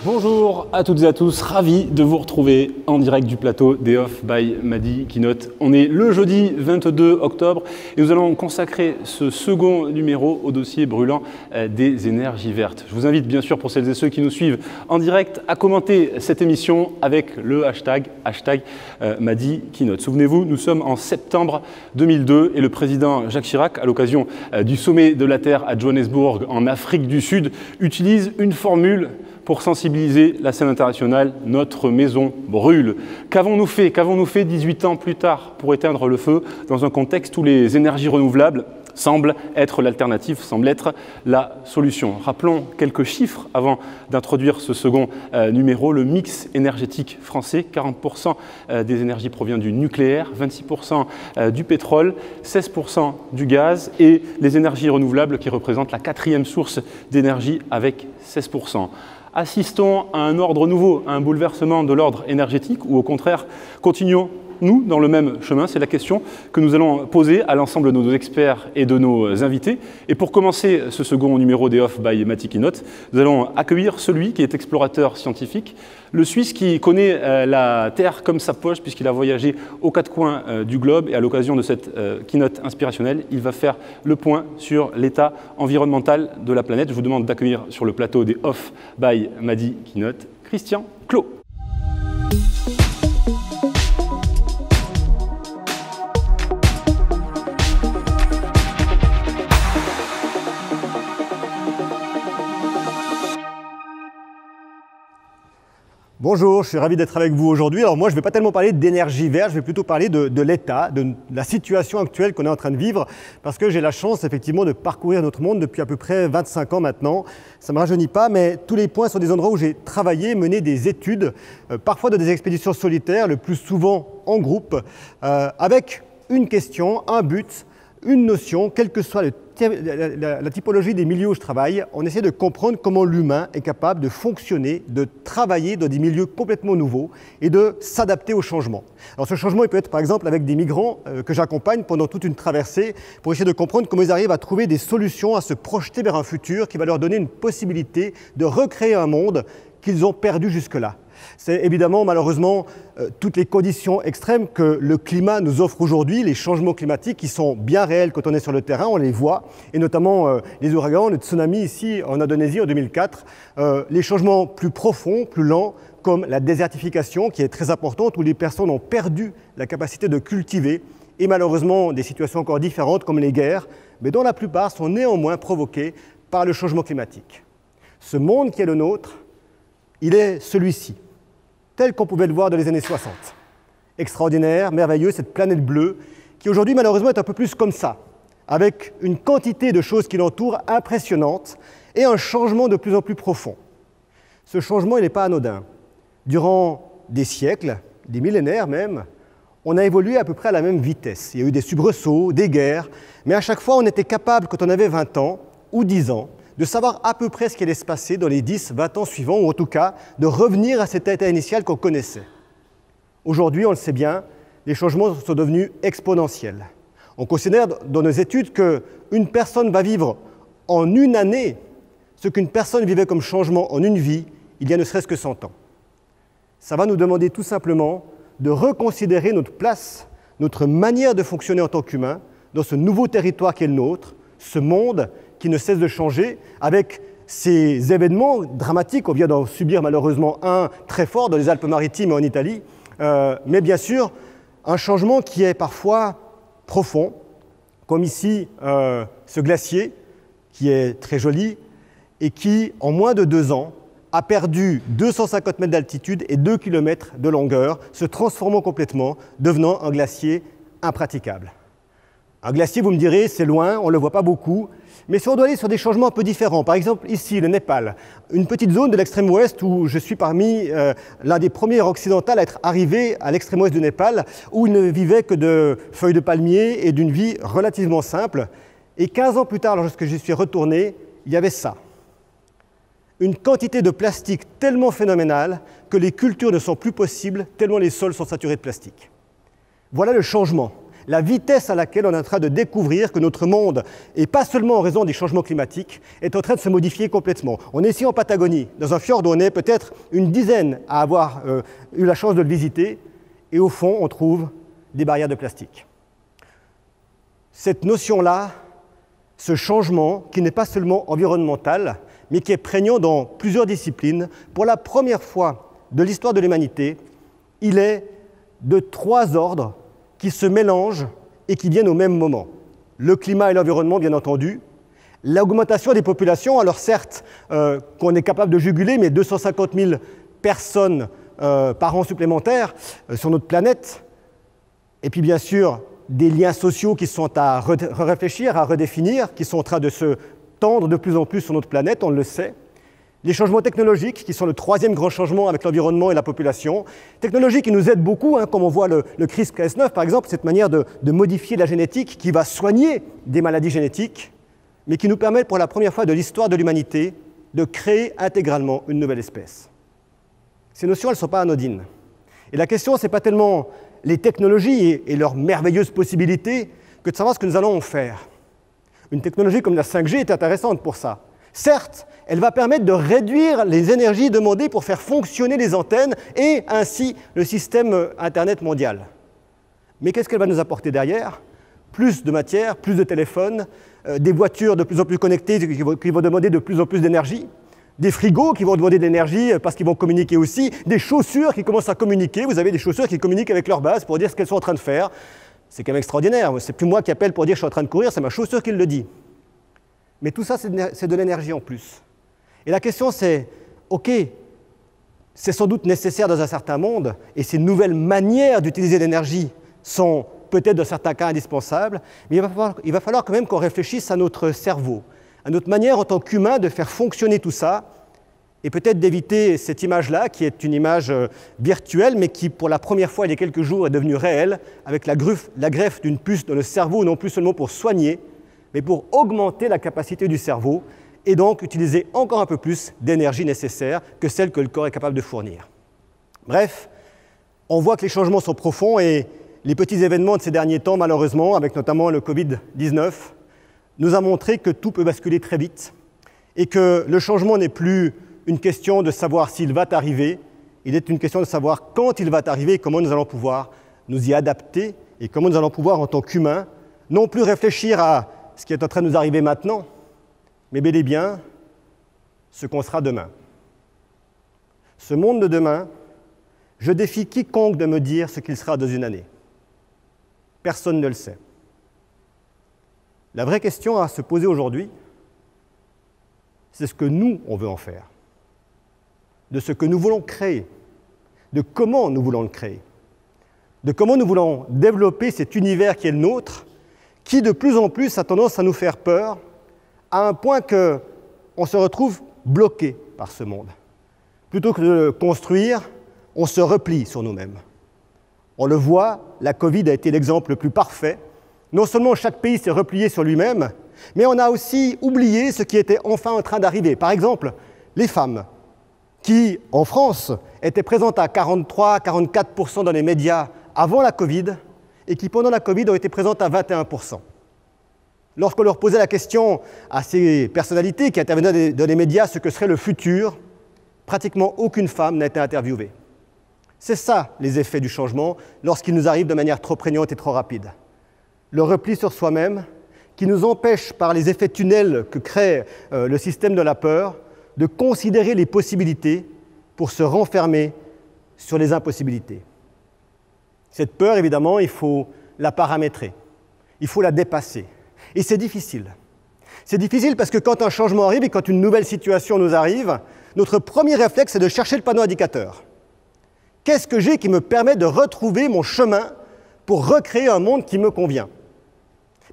Bonjour à toutes et à tous, ravi de vous retrouver en direct du plateau Day Off by Madi Keynote. On est le jeudi 22 octobre et nous allons consacrer ce second numéro au dossier brûlant des énergies vertes. Je vous invite bien sûr, pour celles et ceux qui nous suivent en direct, à commenter cette émission avec le hashtag Madi Keynote. Souvenez-vous, nous sommes en septembre 2002 et le président Jacques Chirac, à l'occasion du sommet de la Terre à Johannesburg en Afrique du Sud, utilise une formule pour sensibiliser la scène internationale, notre maison brûle. Qu'avons-nous fait 18 ans plus tard pour éteindre le feu dans un contexte où les énergies renouvelables semblent être l'alternative, semblent être la solution? Rappelons quelques chiffres avant d'introduire ce second numéro. Le mix énergétique français, 40% des énergies provient du nucléaire, 26% du pétrole, 16% du gaz et les énergies renouvelables qui représentent la quatrième source d'énergie avec 16%. Assistons à un ordre nouveau, à un bouleversement de l'ordre énergétique ou au contraire, continuons-nous dans le même chemin? C'est la question que nous allons poser à l'ensemble de nos experts et de nos invités. Et pour commencer ce second numéro Day Off by Madi Keynote, nous allons accueillir celui qui est explorateur scientifique, le Suisse qui connaît la Terre comme sa poche puisqu'il a voyagé aux quatre coins du globe et à l'occasion de cette keynote inspirationnelle, il va faire le point sur l'état environnemental de la planète. Je vous demande d'accueillir sur le plateau Day Off by Madi Keynote, Christian Clot. Bonjour, je suis ravi d'être avec vous aujourd'hui. Alors moi, je ne vais pas tellement parler d'énergie verte, je vais plutôt parler de l'état, de la situation actuelle qu'on est en train de vivre, parce que j'ai la chance effectivement de parcourir notre monde depuis à peu près 25 ans maintenant. Ça ne me rajeunit pas, mais tous les points sont des endroits où j'ai travaillé, mené des études, parfois de des expéditions solitaires, le plus souvent en groupe, avec une question, un but, une notion, quelle que soit la typologie des milieux où je travaille, on essaie de comprendre comment l'humain est capable de fonctionner, de travailler dans des milieux complètement nouveaux et de s'adapter au changement. Alors ce changement, il peut être par exemple avec des migrants que j'accompagne pendant toute une traversée pour essayer de comprendre comment ils arrivent à trouver des solutions, à se projeter vers un futur qui va leur donner une possibilité de recréer un monde qu'ils ont perdu jusque-là. C'est évidemment, malheureusement, toutes les conditions extrêmes que le climat nous offre aujourd'hui, les changements climatiques qui sont bien réels quand on est sur le terrain, on les voit, et notamment les ouragans, le tsunami ici en Indonésie en 2004, les changements plus profonds, plus lents, comme la désertification qui est très importante, où les personnes ont perdu la capacité de cultiver, et malheureusement des situations encore différentes comme les guerres, mais dont la plupart sont néanmoins provoquées par le changement climatique. Ce monde qui est le nôtre, il est celui-ci, tel qu'on pouvait le voir dans les années 60. Extraordinaire, merveilleux, cette planète bleue, qui aujourd'hui malheureusement est un peu plus comme ça, avec une quantité de choses qui l'entourent impressionnante et un changement de plus en plus profond. Ce changement, il n'est pas anodin. Durant des siècles, des millénaires même, on a évolué à peu près à la même vitesse. Il y a eu des soubresauts, des guerres, mais à chaque fois on était capable, quand on avait 20 ans ou 10 ans, de savoir à peu près ce qui allait se passer dans les 10, 20 ans suivants, ou en tout cas de revenir à cet état initial qu'on connaissait. Aujourd'hui, on le sait bien, les changements sont devenus exponentiels. On considère dans nos études qu'une personne va vivre en une année ce qu'une personne vivait comme changement en une vie, il y a ne serait-ce que 100 ans. Ça va nous demander tout simplement de reconsidérer notre place, notre manière de fonctionner en tant qu'humain dans ce nouveau territoire qui est le nôtre, ce monde qui ne cesse de changer, avec ces événements dramatiques. On vient d'en subir malheureusement un très fort dans les Alpes-Maritimes et en Italie, mais bien sûr, un changement qui est parfois profond, comme ici ce glacier, qui est très joli, et qui, en moins de 2 ans, a perdu 250 mètres d'altitude et 2 km de longueur, se transformant complètement, devenant un glacier impraticable. Un glacier, vous me direz, c'est loin, on ne le voit pas beaucoup. Mais si on doit aller sur des changements un peu différents, par exemple ici, le Népal, une petite zone de l'extrême ouest où je suis parmi l'un des premiers occidentaux à être arrivé à l'extrême ouest du Népal, où il ne vivait que de feuilles de palmier et d'une vie relativement simple. Et 15 ans plus tard, lorsque j'y suis retourné, il y avait ça. Une quantité de plastique tellement phénoménale que les cultures ne sont plus possibles, tellement les sols sont saturés de plastique. Voilà le changement. La vitesse à laquelle on est en train de découvrir que notre monde, et pas seulement en raison des changements climatiques, est en train de se modifier complètement. On est ici en Patagonie, dans un fjord où on est peut-être une dizaine à avoir eu la chance de le visiter, et au fond, on trouve des barrières de plastique. Cette notion-là, ce changement, qui n'est pas seulement environnemental, mais qui est prégnant dans plusieurs disciplines, pour la première fois de l'histoire de l'humanité, il est de 3 ordres qui se mélangent et qui viennent au même moment. Le climat et l'environnement, bien entendu, l'augmentation des populations, alors certes qu'on est capable de juguler, mais 250 000 personnes par an supplémentaires sur notre planète, et puis bien sûr des liens sociaux qui sont à réfléchir, à redéfinir, qui sont en train de se tendre de plus en plus sur notre planète, on le sait. Les changements technologiques, qui sont le 3e grand changement avec l'environnement et la population. Technologies qui nous aident beaucoup, comme on voit le CRISPR-Cas9, par exemple, cette manière de modifier la génétique qui va soigner des maladies génétiques, mais qui nous permettent pour la première fois de l'histoire de l'humanité de créer intégralement une nouvelle espèce. Ces notions, elles ne sont pas anodines. Et la question, ce n'est pas tellement les technologies et leurs merveilleuses possibilités que de savoir ce que nous allons en faire. Une technologie comme la 5G est intéressante pour ça. Certes, elle va permettre de réduire les énergies demandées pour faire fonctionner les antennes et ainsi le système Internet mondial. Mais qu'est-ce qu'elle va nous apporter derrière? Plus de matière, plus de téléphones, des voitures de plus en plus connectées qui vont demander de plus en plus d'énergie, des frigos qui vont demander de l'énergie parce qu'ils vont communiquer aussi, des chaussures qui commencent à communiquer. Vous avez des chaussures qui communiquent avec leur base pour dire ce qu'elles sont en train de faire. C'est quand même extraordinaire. C'est plus moi qui appelle pour dire je suis en train de courir, c'est ma chaussure qui le dit. Mais tout ça, c'est de l'énergie en plus. Et la question, c'est, OK, c'est sans doute nécessaire dans un certain monde, et ces nouvelles manières d'utiliser l'énergie sont peut-être dans certains cas indispensables, mais il va falloir quand même qu'on réfléchisse à notre cerveau, à notre manière en tant qu'humain de faire fonctionner tout ça, et peut-être d'éviter cette image-là, qui est une image virtuelle, mais qui, pour la première fois il y a quelques jours, est devenue réelle, avec la greffe d'une puce dans le cerveau, non plus seulement pour soigner, mais pour augmenter la capacité du cerveau et donc utiliser encore un peu plus d'énergie nécessaire que celle que le corps est capable de fournir. Bref, on voit que les changements sont profonds et les petits événements de ces derniers temps, malheureusement, avec notamment le Covid-19, nous a montré que tout peut basculer très vite et que le changement n'est plus une question de savoir s'il va arriver, il est une question de savoir quand il va arriver et comment nous allons pouvoir nous y adapter et comment nous allons pouvoir, en tant qu'humains, non plus réfléchir à ce qui est en train de nous arriver maintenant, mais bel et bien ce qu'on sera demain. Ce monde de demain, je défie quiconque de me dire ce qu'il sera dans une année. Personne ne le sait. La vraie question à se poser aujourd'hui, c'est ce que nous, on veut en faire, de ce que nous voulons créer, de comment nous voulons le créer, de comment nous voulons développer cet univers qui est le nôtre, qui de plus en plus a tendance à nous faire peur, à un point qu'on se retrouve bloqué par ce monde. Plutôt que de le construire, on se replie sur nous-mêmes. On le voit, la Covid a été l'exemple le plus parfait. Non seulement chaque pays s'est replié sur lui-même, mais on a aussi oublié ce qui était enfin en train d'arriver. Par exemple, les femmes, qui, en France, étaient présentes à 43-44% dans les médias avant la Covid, et qui, pendant la Covid, ont été présentes à 21%. Lorsqu'on leur posait la question à ces personnalités qui intervenaient dans les médias ce que serait le futur, pratiquement aucune femme n'a été interviewée. C'est ça, les effets du changement, lorsqu'il nous arrive de manière trop prégnante et trop rapide. Le repli sur soi-même, qui nous empêche, par les effets tunnels que crée le système de la peur, de considérer les possibilités pour se renfermer sur les impossibilités. Cette peur, évidemment, il faut la paramétrer, il faut la dépasser. Et c'est difficile. C'est difficile parce que quand un changement arrive et quand une nouvelle situation nous arrive, notre premier réflexe, c'est de chercher le panneau indicateur. Qu'est-ce que j'ai qui me permet de retrouver mon chemin pour recréer un monde qui me convient?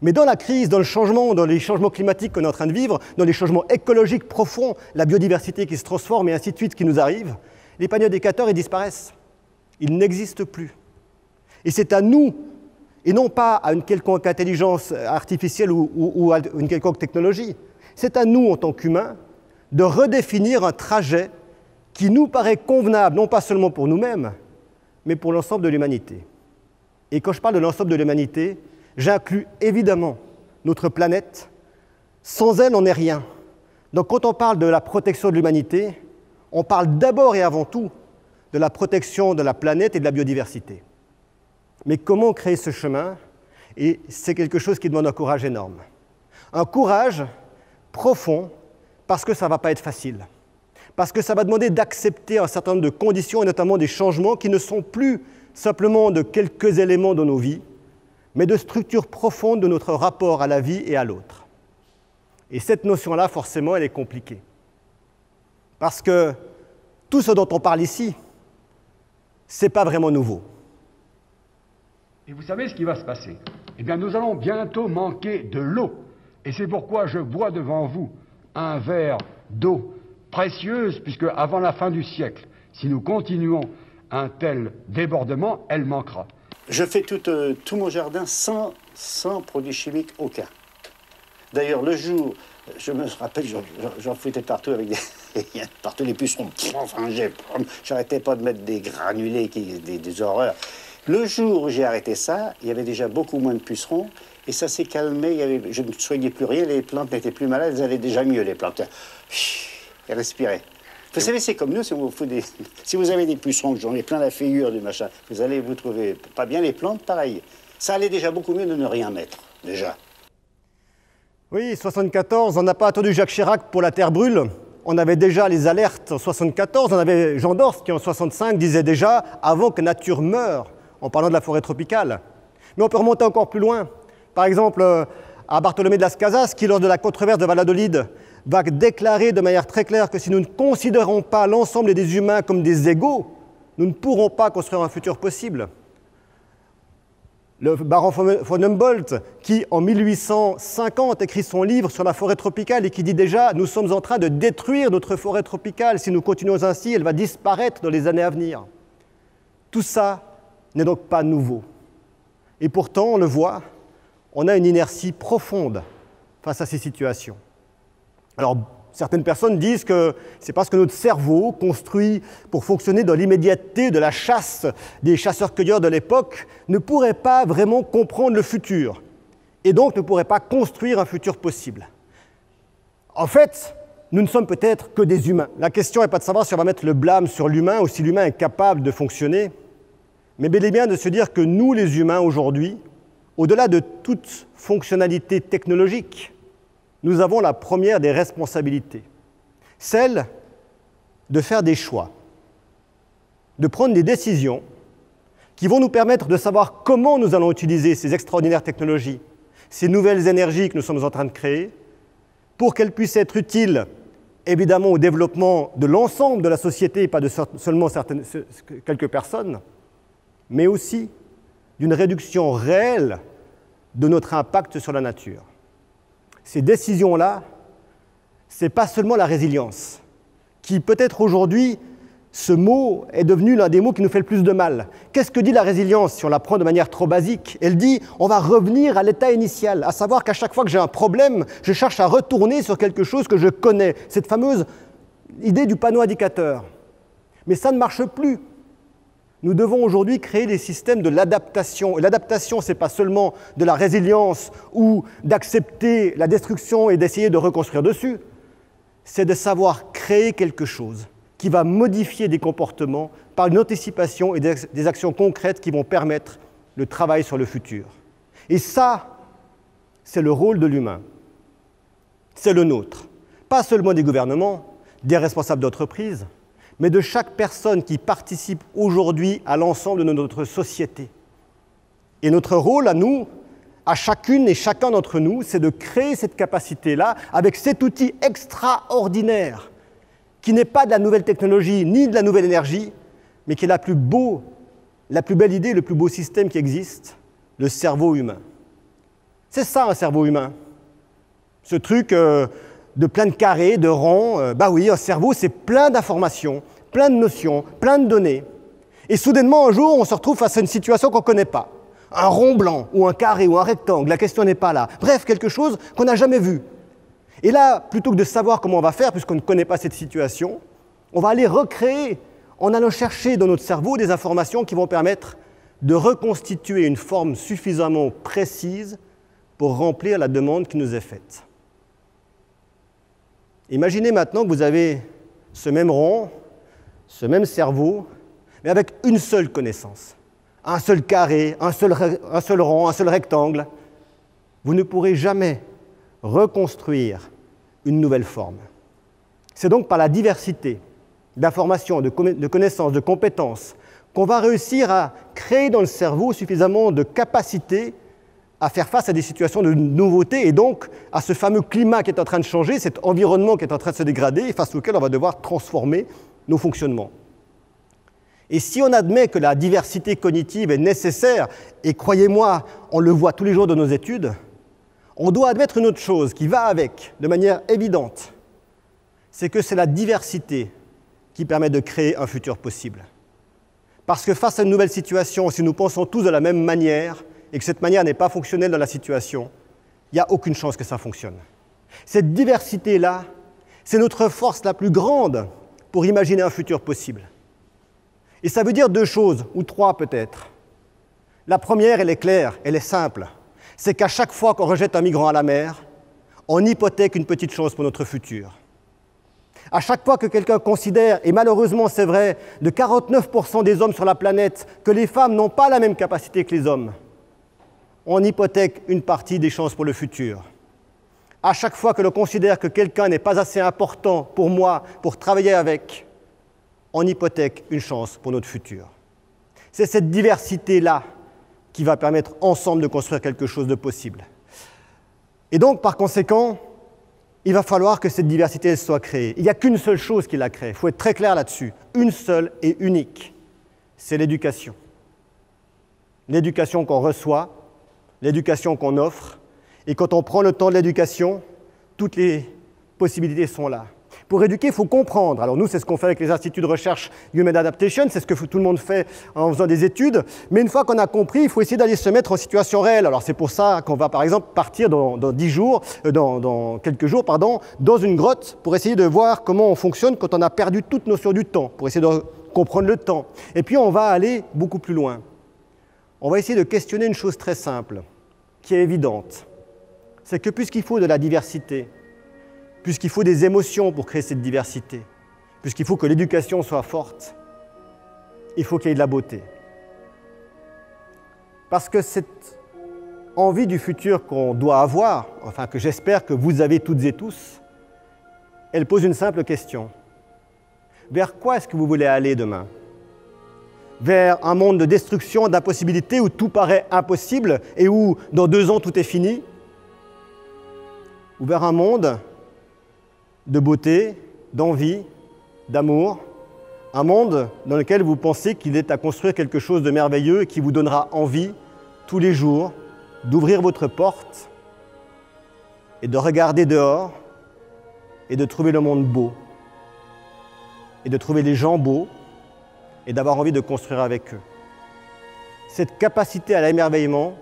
Mais dans la crise, dans le changement, dans les changements climatiques qu'on est en train de vivre, dans les changements écologiques profonds, la biodiversité qui se transforme et ainsi de suite qui nous arrive, les panneaux indicateurs, ils disparaissent. Ils n'existent plus. Et c'est à nous, et non pas à une quelconque intelligence artificielle ou à une quelconque technologie, c'est à nous, en tant qu'humains, de redéfinir un trajet qui nous paraît convenable, non pas seulement pour nous-mêmes, mais pour l'ensemble de l'humanité. Et quand je parle de l'ensemble de l'humanité, j'inclus évidemment notre planète. Sans elle, on n'est rien. Donc quand on parle de la protection de l'humanité, on parle d'abord et avant tout de la protection de la planète et de la biodiversité. Mais comment créer ce chemin? Et c'est quelque chose qui demande un courage énorme. Un courage profond, parce que ça ne va pas être facile. Parce que ça va demander d'accepter un certain nombre de conditions, et notamment des changements qui ne sont plus simplement de quelques éléments de nos vies, mais de structures profondes de notre rapport à la vie et à l'autre. Et cette notion-là, forcément, elle est compliquée. Parce que tout ce dont on parle ici, ce n'est pas vraiment nouveau. Et vous savez ce qui va se passer? Eh bien, nous allons bientôt manquer de l'eau. Et c'est pourquoi je bois devant vous un verre d'eau précieuse, puisque avant la fin du siècle, si nous continuons un tel débordement, elle manquera. Je fais tout mon jardin sans produits chimiques aucun. D'ailleurs, le jour, je me rappelle, j'en foutais partout avec partout les pucerons. Enfin, j'arrêtais pas de mettre des granulés, des horreurs. Le jour où j'ai arrêté ça, il y avait déjà beaucoup moins de pucerons et ça s'est calmé. Je ne soignais plus rien, les plantes n'étaient plus malades, elles allaient déjà mieux, les plantes. Elles respiraient. Vous savez, c'est comme nous, si vous avez des pucerons, j'en ai plein la figure du machin, vous allez vous trouver pas bien, les plantes, pareil. Ça allait déjà beaucoup mieux de ne rien mettre, déjà. Oui, 74, on n'a pas attendu Jacques Chirac pour la Terre brûle. On avait déjà les alertes en 74, on avait Jean Dorst qui en 65 disait déjà « avant que nature meure », en parlant de la forêt tropicale. Mais on peut remonter encore plus loin. Par exemple, à Bartholomé de las Casas, qui lors de la controverse de Valladolid, va déclarer de manière très claire que si nous ne considérons pas l'ensemble des humains comme des égaux, nous ne pourrons pas construire un futur possible. Le baron von Humboldt, qui en 1850 écrit son livre sur la forêt tropicale et qui dit déjà « nous sommes en train de détruire notre forêt tropicale, si nous continuons ainsi, elle va disparaître dans les années à venir ». Tout ça n'est donc pas nouveau. Et pourtant, on le voit, on a une inertie profonde face à ces situations. Alors, certaines personnes disent que c'est parce que notre cerveau, construit pour fonctionner dans l'immédiateté de la chasse des chasseurs-cueilleurs de l'époque, ne pourrait pas vraiment comprendre le futur, et donc ne pourrait pas construire un futur possible. En fait, nous ne sommes peut-être que des humains. La question n'est pas de savoir si on va mettre le blâme sur l'humain ou si l'humain est capable de fonctionner, mais bel et bien de se dire que nous, les humains, aujourd'hui, au-delà de toute fonctionnalité technologique, nous avons la première des responsabilités, celle de faire des choix, de prendre des décisions qui vont nous permettre de savoir comment nous allons utiliser ces extraordinaires technologies, ces nouvelles énergies que nous sommes en train de créer, pour qu'elles puissent être utiles, évidemment, au développement de l'ensemble de la société, et pas de seulement quelques personnes, mais aussi d'une réduction réelle de notre impact sur la nature. Ces décisions-là, ce n'est pas seulement la résilience, qui peut-être aujourd'hui, ce mot est devenu l'un des mots qui nous fait le plus de mal. Qu'est-ce que dit la résilience si on la prend de manière trop basique? Elle dit on va revenir à l'état initial, à savoir qu'à chaque fois que j'ai un problème, je cherche à retourner sur quelque chose que je connais. Cette fameuse idée du panneau indicateur. Mais ça ne marche plus. Nous devons aujourd'hui créer des systèmes de l'adaptation. Et l'adaptation, ce n'est pas seulement de la résilience ou d'accepter la destruction et d'essayer de reconstruire dessus. C'est de savoir créer quelque chose qui va modifier des comportements par une anticipation et des actions concrètes qui vont permettre le travail sur le futur. Et ça, c'est le rôle de l'humain. C'est le nôtre. Pas seulement des gouvernements, des responsables d'entreprises, mais de chaque personne qui participe aujourd'hui à l'ensemble de notre société. Et notre rôle à nous, à chacune et chacun d'entre nous, c'est de créer cette capacité-là avec cet outil extraordinaire qui n'est pas de la nouvelle technologie ni de la nouvelle énergie, mais qui est la plus belle idée, le plus beau système qui existe, le cerveau humain. C'est ça un cerveau humain. Ce truc de plein de carrés, de ronds, bah oui, un cerveau c'est plein d'informations, plein de notions, plein de données. Et soudainement un jour on se retrouve face à une situation qu'on ne connaît pas. Un rond blanc, ou un carré, ou un rectangle, la question n'est pas là. Bref, quelque chose qu'on n'a jamais vu. Et là, plutôt que de savoir comment on va faire, puisqu'on ne connaît pas cette situation, on va aller recréer, en allant chercher dans notre cerveau des informations qui vont permettre de reconstituer une forme suffisamment précise pour remplir la demande qui nous est faite. Imaginez maintenant que vous avez ce même rond, ce même cerveau, mais avec une seule connaissance. Un seul carré, un seul rond, un seul rectangle. Vous ne pourrez jamais reconstruire une nouvelle forme. C'est donc par la diversité d'informations, de connaissances, de compétences, qu'on va réussir à créer dans le cerveau suffisamment de capacités à faire face à des situations de nouveauté et donc à ce fameux climat qui est en train de changer, cet environnement qui est en train de se dégrader et face auquel on va devoir transformer nos fonctionnements. Et si on admet que la diversité cognitive est nécessaire, et croyez-moi, on le voit tous les jours dans nos études, on doit admettre une autre chose qui va avec, de manière évidente, c'est que c'est la diversité qui permet de créer un futur possible. Parce que face à une nouvelle situation, si nous pensons tous de la même manière, et que cette manière n'est pas fonctionnelle dans la situation, il n'y a aucune chance que ça fonctionne. Cette diversité-là, c'est notre force la plus grande pour imaginer un futur possible. Et ça veut dire deux choses, ou trois peut-être. La première, elle est claire, elle est simple. C'est qu'à chaque fois qu'on rejette un migrant à la mer, on hypothèque une petite chose pour notre futur. À chaque fois que quelqu'un considère, et malheureusement c'est vrai, de 49% des hommes sur la planète, que les femmes n'ont pas la même capacité que les hommes, on hypothèque une partie des chances pour le futur. À chaque fois que l'on considère que quelqu'un n'est pas assez important pour moi, pour travailler avec, on hypothèque une chance pour notre futur. C'est cette diversité-là qui va permettre ensemble de construire quelque chose de possible. Et donc, par conséquent, il va falloir que cette diversité soit créée. Il n'y a qu'une seule chose qui la crée, il faut être très clair là-dessus, une seule et unique, c'est l'éducation. L'éducation qu'on reçoit, l'éducation qu'on offre, et quand on prend le temps de l'éducation, toutes les possibilités sont là. Pour éduquer, il faut comprendre. Alors nous, c'est ce qu'on fait avec les instituts de recherche Human Adaptation, c'est ce que tout le monde fait en faisant des études. Mais une fois qu'on a compris, il faut essayer d'aller se mettre en situation réelle. Alors c'est pour ça qu'on va par exemple partir dans quelques jours, dans une grotte pour essayer de voir comment on fonctionne quand on a perdu toute notion du temps, pour essayer de comprendre le temps. Et puis on va aller beaucoup plus loin. On va essayer de questionner une chose très simple, qui est évidente. C'est que puisqu'il faut de la diversité, puisqu'il faut des émotions pour créer cette diversité, puisqu'il faut que l'éducation soit forte, il faut qu'il y ait de la beauté. Parce que cette envie du futur qu'on doit avoir, enfin que j'espère que vous avez toutes et tous, elle pose une simple question. Vers quoi est-ce que vous voulez aller demain ? Vers un monde de destruction, d'impossibilité, où tout paraît impossible et où, dans 2 ans, tout est fini ? Ou vers un monde de beauté, d'envie, d'amour, un monde dans lequel vous pensez qu'il est à construire quelque chose de merveilleux et qui vous donnera envie, tous les jours, d'ouvrir votre porte et de regarder dehors et de trouver le monde beau, et de trouver les gens beaux et d'avoir envie de construire avec eux. Cette capacité à l'émerveillement,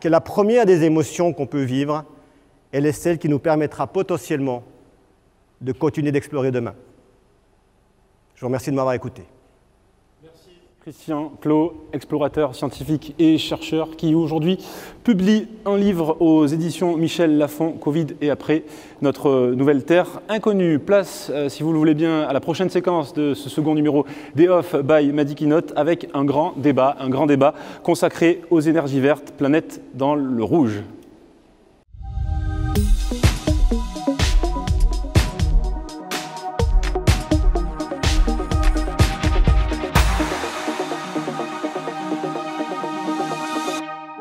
qui est la première des émotions qu'on peut vivre, elle est celle qui nous permettra potentiellement de continuer d'explorer demain. Je vous remercie de m'avoir écouté. Merci Christian Clot, explorateur scientifique et chercheur qui aujourd'hui publie un livre aux éditions Michel Lafon, Covid et après, notre nouvelle terre inconnue. Place, si vous le voulez bien, à la prochaine séquence de ce second numéro des Off by Madi Keynote avec un grand débat consacré aux énergies vertes, planète dans le rouge.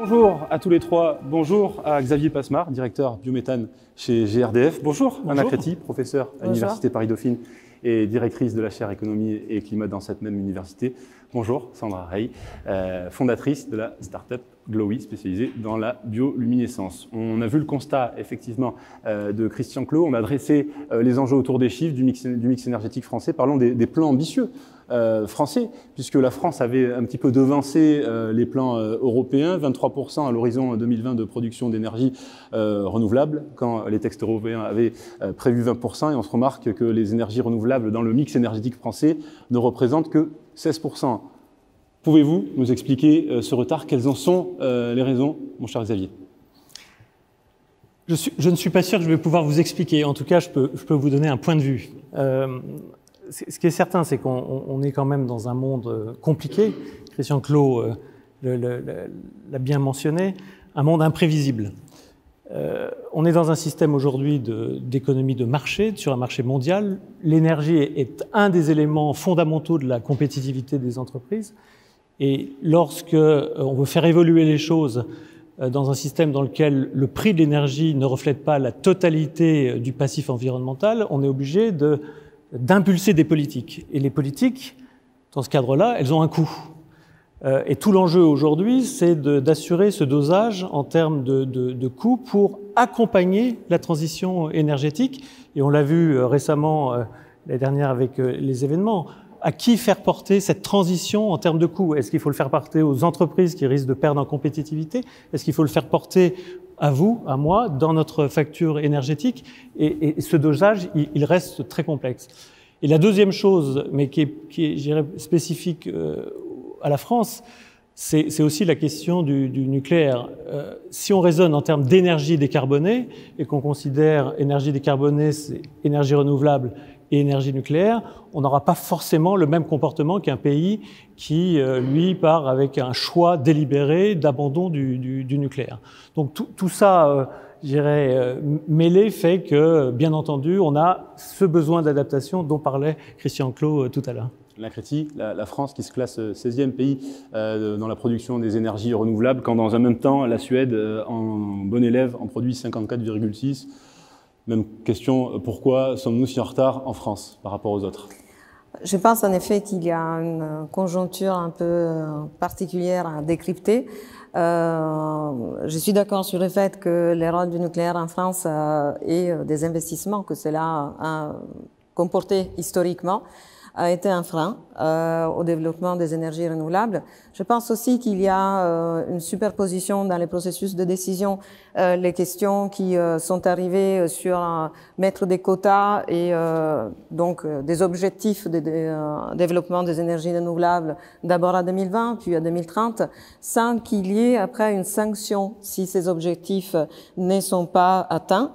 Bonjour à tous les trois, bonjour à Xavier Passemard, directeur biométhane chez GRDF. Bonjour Anna Créti, professeure à l'Université Paris-Dauphine et directrice de la chaire économie et climat dans cette même université. Bonjour, Sandra Rey, fondatrice de la start-up Glowy, spécialisée dans la bioluminescence. On a vu le constat, effectivement, de Christian Clot. On a dressé les enjeux autour des chiffres du mix énergétique français, parlant des plans ambitieux français, puisque la France avait un petit peu devancé les plans européens, 23% à l'horizon 2020 de production d'énergie renouvelable, quand les textes européens avaient prévu 20%, et on se remarque que les énergies renouvelables dans le mix énergétique français ne représentent que 16%. Pouvez-vous nous expliquer ce retard? Quelles en sont les raisons, mon cher Xavier? Je ne suis pas sûr que je vais pouvoir vous expliquer. En tout cas, je peux vous donner un point de vue. Ce qui est certain, c'est qu'on est quand même dans un monde compliqué. Christian Clot l'a bien mentionné, un monde imprévisible. On est dans un système aujourd'hui d'économie de marché, sur un marché mondial. L'énergie est un des éléments fondamentaux de la compétitivité des entreprises. Et lorsque on veut faire évoluer les choses dans un système dans lequel le prix de l'énergie ne reflète pas la totalité du passif environnemental, on est obligé d'impulser des politiques. Et les politiques, dans ce cadre-là, elles ont un coût. Et tout l'enjeu aujourd'hui, c'est d'assurer ce dosage en termes de coûts pour accompagner la transition énergétique. Et on l'a vu récemment, l'année dernière avec les événements. À qui faire porter cette transition en termes de coûts? Est-ce qu'il faut le faire porter aux entreprises qui risquent de perdre en compétitivité? Est-ce qu'il faut le faire porter à vous, à moi, dans notre facture énergétique? Et ce dosage, il reste très complexe. Et la deuxième chose, mais qui est je dirais, spécifique à la France, c'est aussi la question du nucléaire. Si on raisonne en termes d'énergie décarbonée et qu'on considère énergie décarbonée, c'est énergie renouvelable et énergie nucléaire, on n'aura pas forcément le même comportement qu'un pays qui, lui, part avec un choix délibéré d'abandon du nucléaire. Donc tout ça, je dirais, mêlé fait que, bien entendu, on a ce besoin d'adaptation dont parlait Christian Clot tout à l'heure. La critique, la France qui se classe 16e pays dans la production des énergies renouvelables, quand dans un même temps, la Suède, en bon élève, en produit 54,6. Même question, pourquoi sommes-nous si en retard en France par rapport aux autres? Je pense en effet qu'il y a une conjoncture un peu particulière à décrypter. Je suis d'accord sur le fait que le rôle du nucléaire en France et des investissements que cela a comporté historiquement a été un frein au développement des énergies renouvelables. Je pense aussi qu'il y a une superposition dans les processus de décision, les questions qui sont arrivées sur mettre des quotas et donc des objectifs de développement des énergies renouvelables d'abord à 2020 puis à 2030, sans qu'il y ait après une sanction si ces objectifs ne sont pas atteints.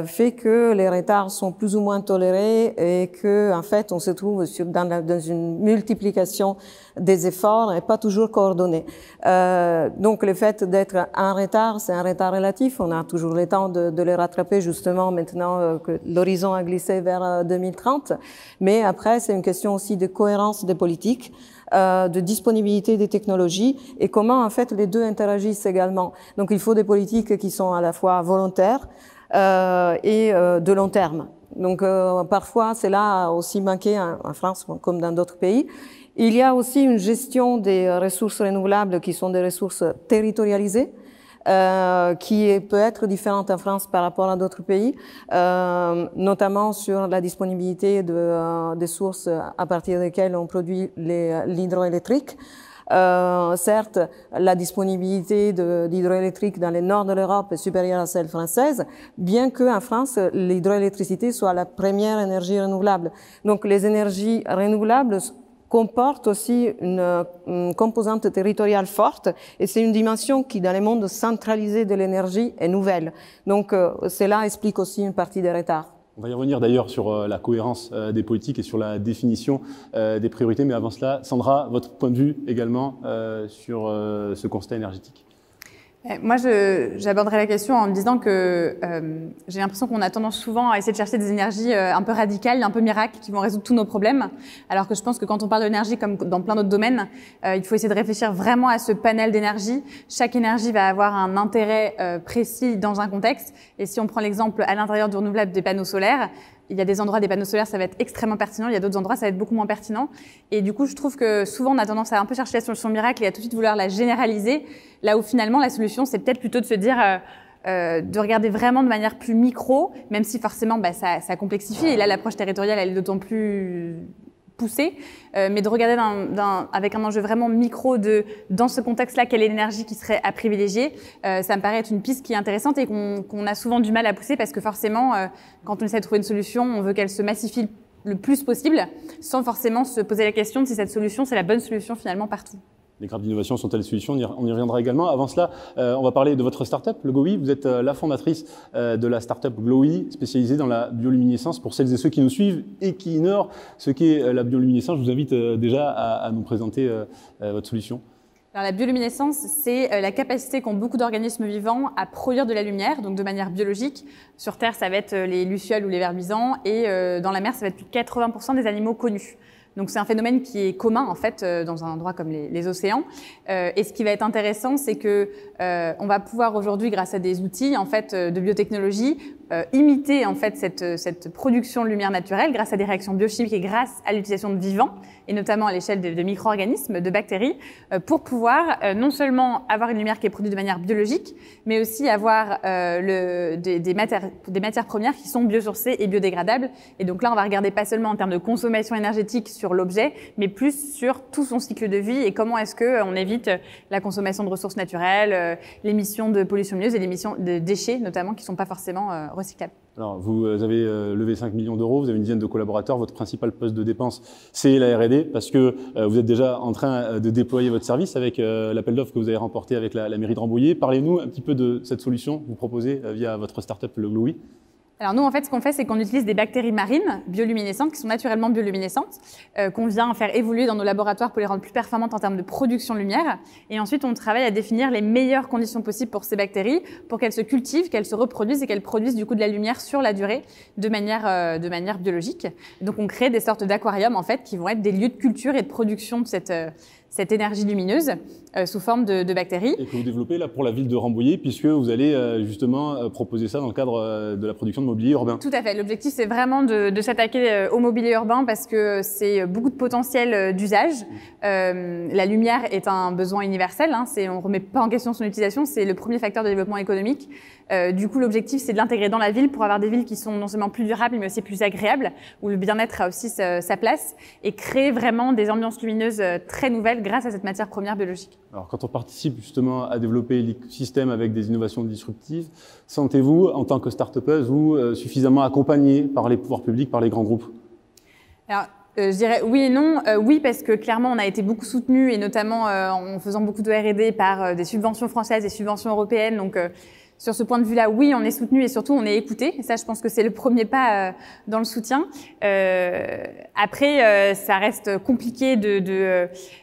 Fait que les retards sont plus ou moins tolérés et que, en fait, on se trouve dans une multiplication des efforts et pas toujours coordonnés. Donc, le fait d'être en retard, c'est un retard relatif. On a toujours le temps de les rattraper, justement, maintenant que l'horizon a glissé vers 2030. Mais après, c'est une question aussi de cohérence des politiques, de disponibilité des technologies et comment, en fait, les deux interagissent également. Donc, il faut des politiques qui sont à la fois volontaires, et de long terme. Donc parfois, c'est là aussi manqué en France comme dans d'autres pays. Il y a aussi une gestion des ressources renouvelables qui sont des ressources territorialisées, qui peut être différente en France par rapport à d'autres pays, notamment sur la disponibilité des sources à partir desquelles on produit l'hydroélectrique. Certes, la disponibilité d'hydroélectrique dans le nord de l'Europe est supérieure à celle française, bien que en France, l'hydroélectricité soit la première énergie renouvelable. Donc, les énergies renouvelables comportent aussi une composante territoriale forte, et c'est une dimension qui, dans le monde centralisé de l'énergie, est nouvelle. Donc, cela explique aussi une partie des retards. On va y revenir d'ailleurs sur la cohérence des politiques et sur la définition des priorités. Mais avant cela, Sandra, votre point de vue également sur ce constat énergétique. Moi, j'aborderai la question en me disant que j'ai l'impression qu'on a tendance souvent à essayer de chercher des énergies un peu radicales, un peu miracles, qui vont résoudre tous nos problèmes. Alors que je pense que quand on parle d'énergie, comme dans plein d'autres domaines, il faut essayer de réfléchir vraiment à ce panel d'énergie. Chaque énergie va avoir un intérêt précis dans un contexte. Et si on prend l'exemple à l'intérieur du renouvelable des panneaux solaires, il y a des endroits, des panneaux solaires, ça va être extrêmement pertinent. Il y a d'autres endroits, ça va être beaucoup moins pertinent. Et du coup, je trouve que souvent, on a tendance à un peu chercher la solution miracle et à tout de suite vouloir la généraliser. Là où finalement, la solution, c'est peut-être plutôt de se dire, de regarder vraiment de manière plus micro, même si forcément, ça complexifie. Et là, l'approche territoriale, elle est d'autant plus poussée. Mais de regarder avec un enjeu vraiment micro dans ce contexte-là, quelle est l'énergie qui serait à privilégier, ça me paraît être une piste qui est intéressante et qu'on a souvent du mal à pousser parce que forcément, quand on essaie de trouver une solution, on veut qu'elle se massifie le plus possible sans forcément se poser la question de si cette solution, c'est la bonne solution finalement partout. Les grappes d'innovation sont-elles solutions? On y reviendra également. Avant cela, on va parler de votre start-up, le GOWI. Vous êtes la fondatrice de la start-up GLOWI, spécialisée dans la bioluminescence. Pour celles et ceux qui nous suivent et qui ignorent ce qu'est la bioluminescence, je vous invite déjà à nous présenter votre solution. Alors, la bioluminescence, c'est la capacité qu'ont beaucoup d'organismes vivants à produire de la lumière, donc de manière biologique. Sur Terre, ça va être les lucioles ou les vers luisants, et dans la mer, ça va être plus de 80% des animaux connus. Donc c'est un phénomène qui est commun en fait dans un endroit comme les océans. Et ce qui va être intéressant, c'est que on va pouvoir aujourd'hui, grâce à des outils en fait de biotechnologie, imiter en fait cette production de lumière naturelle grâce à des réactions biochimiques et grâce à l'utilisation de vivants, et notamment à l'échelle de micro-organismes, de bactéries, pour pouvoir non seulement avoir une lumière qui est produite de manière biologique, mais aussi avoir des matières premières qui sont biosourcées et biodégradables. Et donc là, on va regarder pas seulement en termes de consommation énergétique sur l'objet, mais plus sur tout son cycle de vie et comment est-ce qu'on évite la consommation de ressources naturelles, l'émission de pollution lumineuse et l'émission de déchets, notamment, qui ne sont pas forcément recyclables. Alors, vous avez levé 5 millions d'euros, vous avez une dizaine de collaborateurs. Votre principal poste de dépense, c'est la R&D, parce que vous êtes déjà en train de déployer votre service avec l'appel d'offres que vous avez remporté avec la mairie de Rambouillet. Parlez-nous un petit peu de cette solution que vous proposez via votre start-up, le GLOWI. Alors nous, en fait, ce qu'on fait, c'est qu'on utilise des bactéries marines bioluminescentes, qui sont naturellement bioluminescentes, qu'on vient faire évoluer dans nos laboratoires pour les rendre plus performantes en termes de production de lumière. Et ensuite, on travaille à définir les meilleures conditions possibles pour ces bactéries, pour qu'elles se cultivent, qu'elles se reproduisent et qu'elles produisent du coup de la lumière sur la durée de manière biologique. Et donc on crée des sortes d'aquariums, en fait, qui vont être des lieux de culture et de production de cette énergie lumineuse sous forme de bactéries. Et que vous développez là pour la ville de Rambouillet, puisque vous allez justement proposer ça dans le cadre de la production de mobilier urbain. Tout à fait. L'objectif, c'est vraiment de s'attaquer au mobilier urbain parce que c'est beaucoup de potentiel d'usage. La lumière est un besoin universel. On ne remet pas en question son utilisation. C'est le premier facteur de développement économique. Du coup, l'objectif, c'est de l'intégrer dans la ville pour avoir des villes qui sont non seulement plus durables, mais aussi plus agréables, où le bien-être a aussi sa place, et créer vraiment des ambiances lumineuses très nouvelles grâce à cette matière première biologique. Alors, quand on participe justement à développer l'écosystème avec des innovations disruptives, sentez-vous, en tant que start-upeuse, vous suffisamment accompagnée par les pouvoirs publics, par les grands groupes? Alors, je dirais oui et non. Oui, parce que clairement, on a été beaucoup soutenus, et notamment en faisant beaucoup de R&D par des subventions françaises et subventions européennes. Donc, sur ce point de vue-là, oui, on est soutenu et surtout on est écouté. Et ça, je pense que c'est le premier pas dans le soutien. Après, ça reste compliqué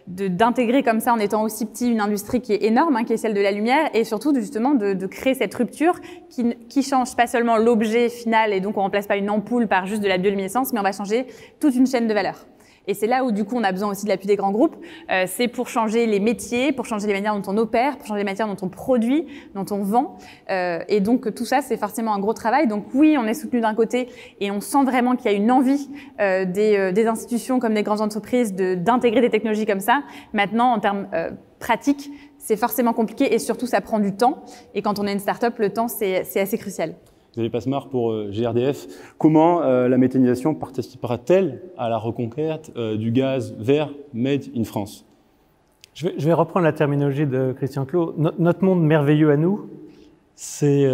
d'intégrer comme ça, en étant aussi petit, une industrie qui est énorme, qui est celle de la lumière, et surtout justement de créer cette rupture qui change pas seulement l'objet final, et donc on remplace pas une ampoule par juste de la bioluminescence, mais on va changer toute une chaîne de valeur. Et c'est là où, du coup, on a besoin aussi de l'appui des grands groupes. C'est pour changer les métiers, pour changer les manières dont on opère, pour changer les manières dont on produit, dont on vend. Et donc, tout ça, c'est forcément un gros travail. Donc, oui, on est soutenu d'un côté et on sent vraiment qu'il y a une envie des institutions comme des grandes entreprises d'intégrer des technologies comme ça. Maintenant, en termes pratiques, c'est forcément compliqué et surtout, ça prend du temps. Et quand on est une start-up, le temps, c'est assez crucial. Xavier Passemard pour GRDF. Comment la méthanisation participera-t-elle à la reconquête du gaz vert made in France? Je vais reprendre la terminologie de Christian Clot. Notre monde merveilleux à nous, c'est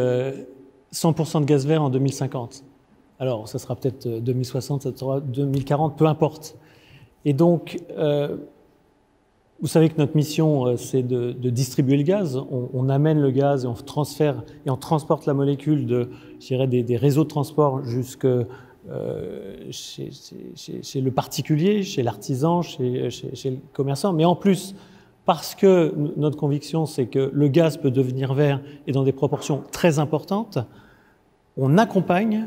100% de gaz vert en 2050. Alors, ça sera peut-être 2060, ça sera 2040, peu importe. Et donc, vous savez que notre mission, c'est de distribuer le gaz. On amène le gaz et on transfère et on transporte la molécule des réseaux de transport jusque chez le particulier, chez l'artisan, chez le commerçant. Mais en plus, parce que notre conviction, c'est que le gaz peut devenir vert et dans des proportions très importantes, on accompagne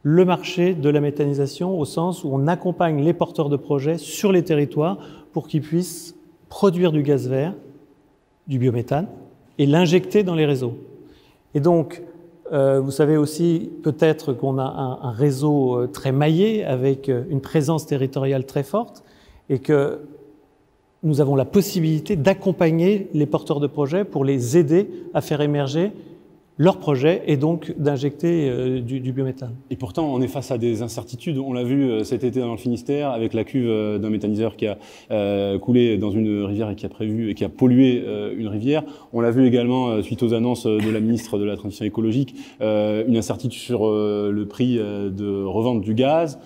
le marché de la méthanisation au sens où on accompagne les porteurs de projets sur les territoires pour qu'ils puissent produire du gaz vert, du biométhane, et l'injecter dans les réseaux. Et donc, Vous savez aussi peut-être qu'on a un réseau très maillé avec une présence territoriale très forte et que nous avons la possibilité d'accompagner les porteurs de projets pour les aider à faire émerger leur projet et donc d'injecter du biométhane. Et pourtant, on est face à des incertitudes. On l'a vu cet été dans le Finistère avec la cuve d'un méthaniseur qui a coulé dans une rivière et qui a pollué une rivière. On l'a vu également suite aux annonces de la ministre de la Transition écologique, une incertitude sur le prix de revente du gaz.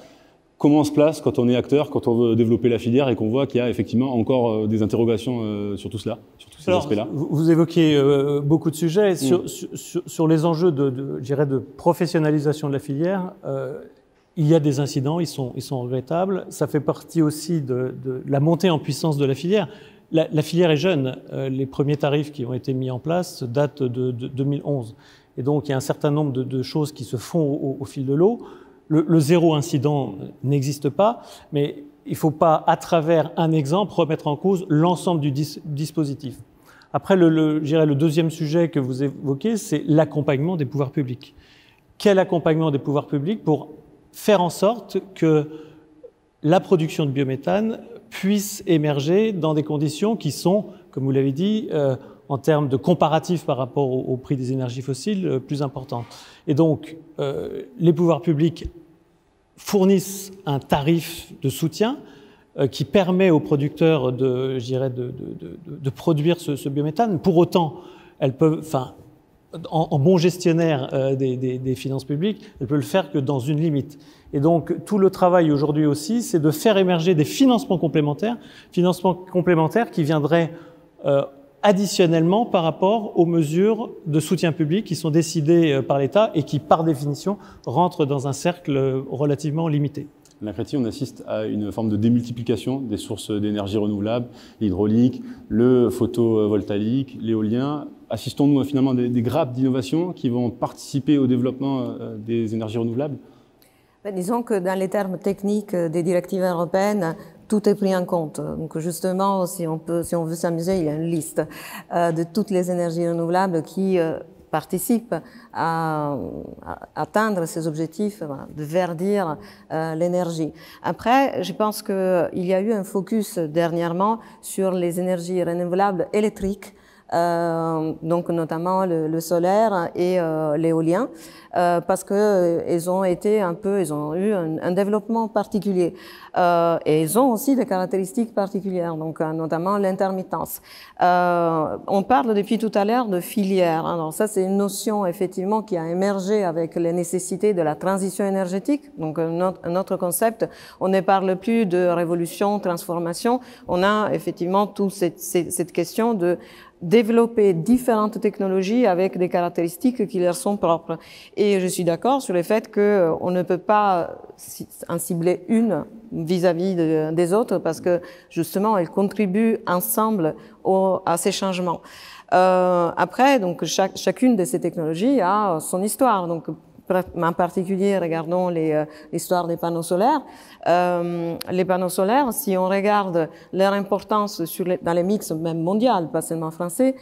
Comment on se place quand on est acteur, quand on veut développer la filière et qu'on voit qu'il y a effectivement encore des interrogations sur tout cela, sur tous ces aspects-là? Vous évoquez beaucoup de sujets. Sur les enjeux je dirais de professionnalisation de la filière, il y a des incidents, ils sont regrettables. Ça fait partie aussi de la montée en puissance de la filière. La filière est jeune. Les premiers tarifs qui ont été mis en place datent de 2011. Et donc, il y a un certain nombre de choses qui se font au fil de l'eau. Le zéro incident n'existe pas, mais il ne faut pas, à travers un exemple, remettre en cause l'ensemble du dispositif. Après, je dirais le deuxième sujet que vous évoquez, c'est l'accompagnement des pouvoirs publics. Quel accompagnement des pouvoirs publics pour faire en sorte que la production de biométhane puisse émerger dans des conditions qui sont, comme vous l'avez dit, en termes de comparatif par rapport au prix des énergies fossiles, plus importantes. Et donc, les pouvoirs publics fournissent un tarif de soutien qui permet aux producteurs de produire ce biométhane. Pour autant, elles peuvent, en bon gestionnaire des finances publiques, elles peuvent le faire que dans une limite. Et donc, tout le travail aujourd'hui aussi, c'est de faire émerger des financements complémentaires qui viendraient additionnellement par rapport aux mesures de soutien public qui sont décidées par l'État et qui, par définition, rentrent dans un cercle relativement limité. À Créteil, on assiste à une forme de démultiplication des sources d'énergie renouvelables, l'hydraulique, le photovoltaïque, l'éolien. Assistons-nous finalement à des grappes d'innovation qui vont participer au développement des énergies renouvelables? Disons que dans les termes techniques des directives européennes, tout est pris en compte. Donc justement, si on veut s'amuser, il y a une liste de toutes les énergies renouvelables qui participent à atteindre ces objectifs de verdir l'énergie. Après, je pense qu'il y a eu un focus dernièrement sur les énergies renouvelables électriques, donc notamment le solaire et l'éolien, parce que ils ont eu un développement particulier et ils ont aussi des caractéristiques particulières, donc notamment l'intermittence. On parle depuis tout à l'heure de filière. Alors ça, c'est une notion effectivement qui a émergé avec les nécessités de la transition énergétique. Donc un autre concept. On ne parle plus de révolution, transformation. On a effectivement toute cette question de développer différentes technologies avec des caractéristiques qui leur sont propres. Et je suis d'accord sur le fait qu'on ne peut pas en cibler une vis-à-vis des autres parce que justement elles contribuent ensemble à ces changements. Après, donc chacune de ces technologies a son histoire. Donc en particulier, regardons l'histoire des panneaux solaires. Les panneaux solaires, si on regarde leur importance dans les mix même mondial, pas seulement français,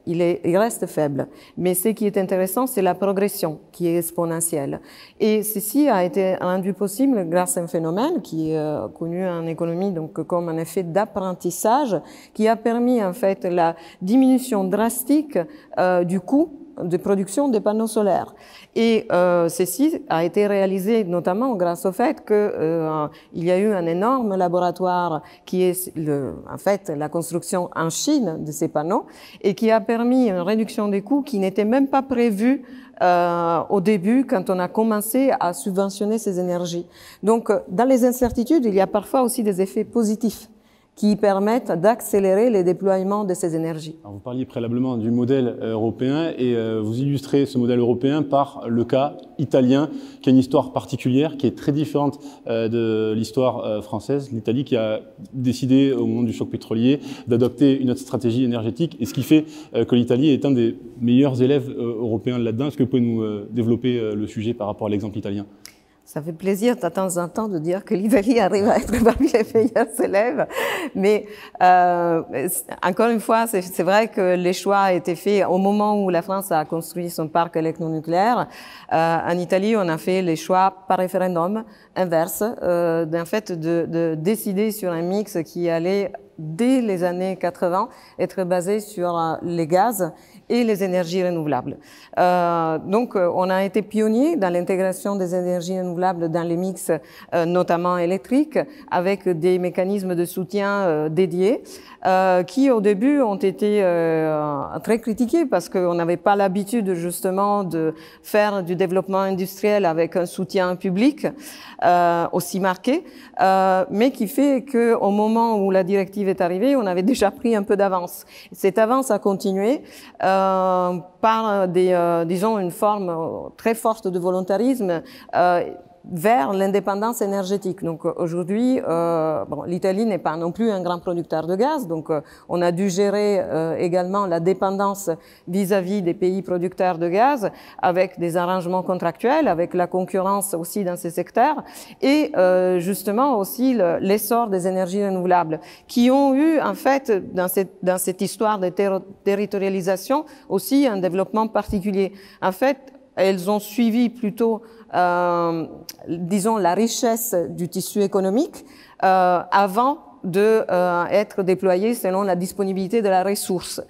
il reste faible. Mais ce qui est intéressant, c'est la progression qui est exponentielle. Et ceci a été rendu possible grâce à un phénomène qui est connu en économie donc comme un effet d'apprentissage qui a permis en fait la diminution drastique du coût de production des panneaux solaires. Et ceci a été réalisé notamment grâce au fait que il y a eu un énorme laboratoire qui est en fait la construction en Chine de ces panneaux et qui a permis une réduction des coûts qui n'était même pas prévue au début quand on a commencé à subventionner ces énergies. Donc dans les incertitudes, il y a parfois aussi des effets positifs qui permettent d'accélérer les déploiements de ces énergies. Alors vous parliez préalablement du modèle européen et vous illustrez ce modèle européen par le cas italien qui a une histoire particulière, qui est très différente de l'histoire française. L'Italie qui a décidé au moment du choc pétrolier d'adopter une autre stratégie énergétique et ce qui fait que l'Italie est un des meilleurs élèves européens là-dedans. Est-ce que vous pouvez nous développer le sujet par rapport à l'exemple italien ? Ça fait plaisir de temps en temps de dire que l'Italie arrive à être parmi les meilleurs élèves. Mais encore une fois, c'est vrai que les choix a été faits au moment où la France a construit son parc électronucléaire. En Italie, on a fait les choix par référendum inverse, d'un fait de décider sur un mix qui allait, dès les années 80, être basé sur les gaz et les énergies renouvelables. Donc, on a été pionniers dans l'intégration des énergies renouvelables dans les mix, notamment électriques, avec des mécanismes de soutien dédiés, qui au début ont été très critiqués parce qu'on n'avait pas l'habitude justement de faire du développement industriel avec un soutien public aussi marqué, mais qui fait qu'au moment où la directive est arrivée, on avait déjà pris un peu d'avance. Cette avance a continué par disons une forme très forte de volontarisme vers l'indépendance énergétique. Donc aujourd'hui, bon, l'Italie n'est pas non plus un grand producteur de gaz, donc on a dû gérer également la dépendance vis-à-vis des pays producteurs de gaz avec des arrangements contractuels, avec la concurrence aussi dans ces secteurs et justement aussi l'essor des énergies renouvelables qui ont eu en fait dans cette histoire de territorialisation aussi un développement particulier. En fait, elles ont suivi plutôt disons la richesse du tissu économique avant de être déployée selon la disponibilité de la ressource.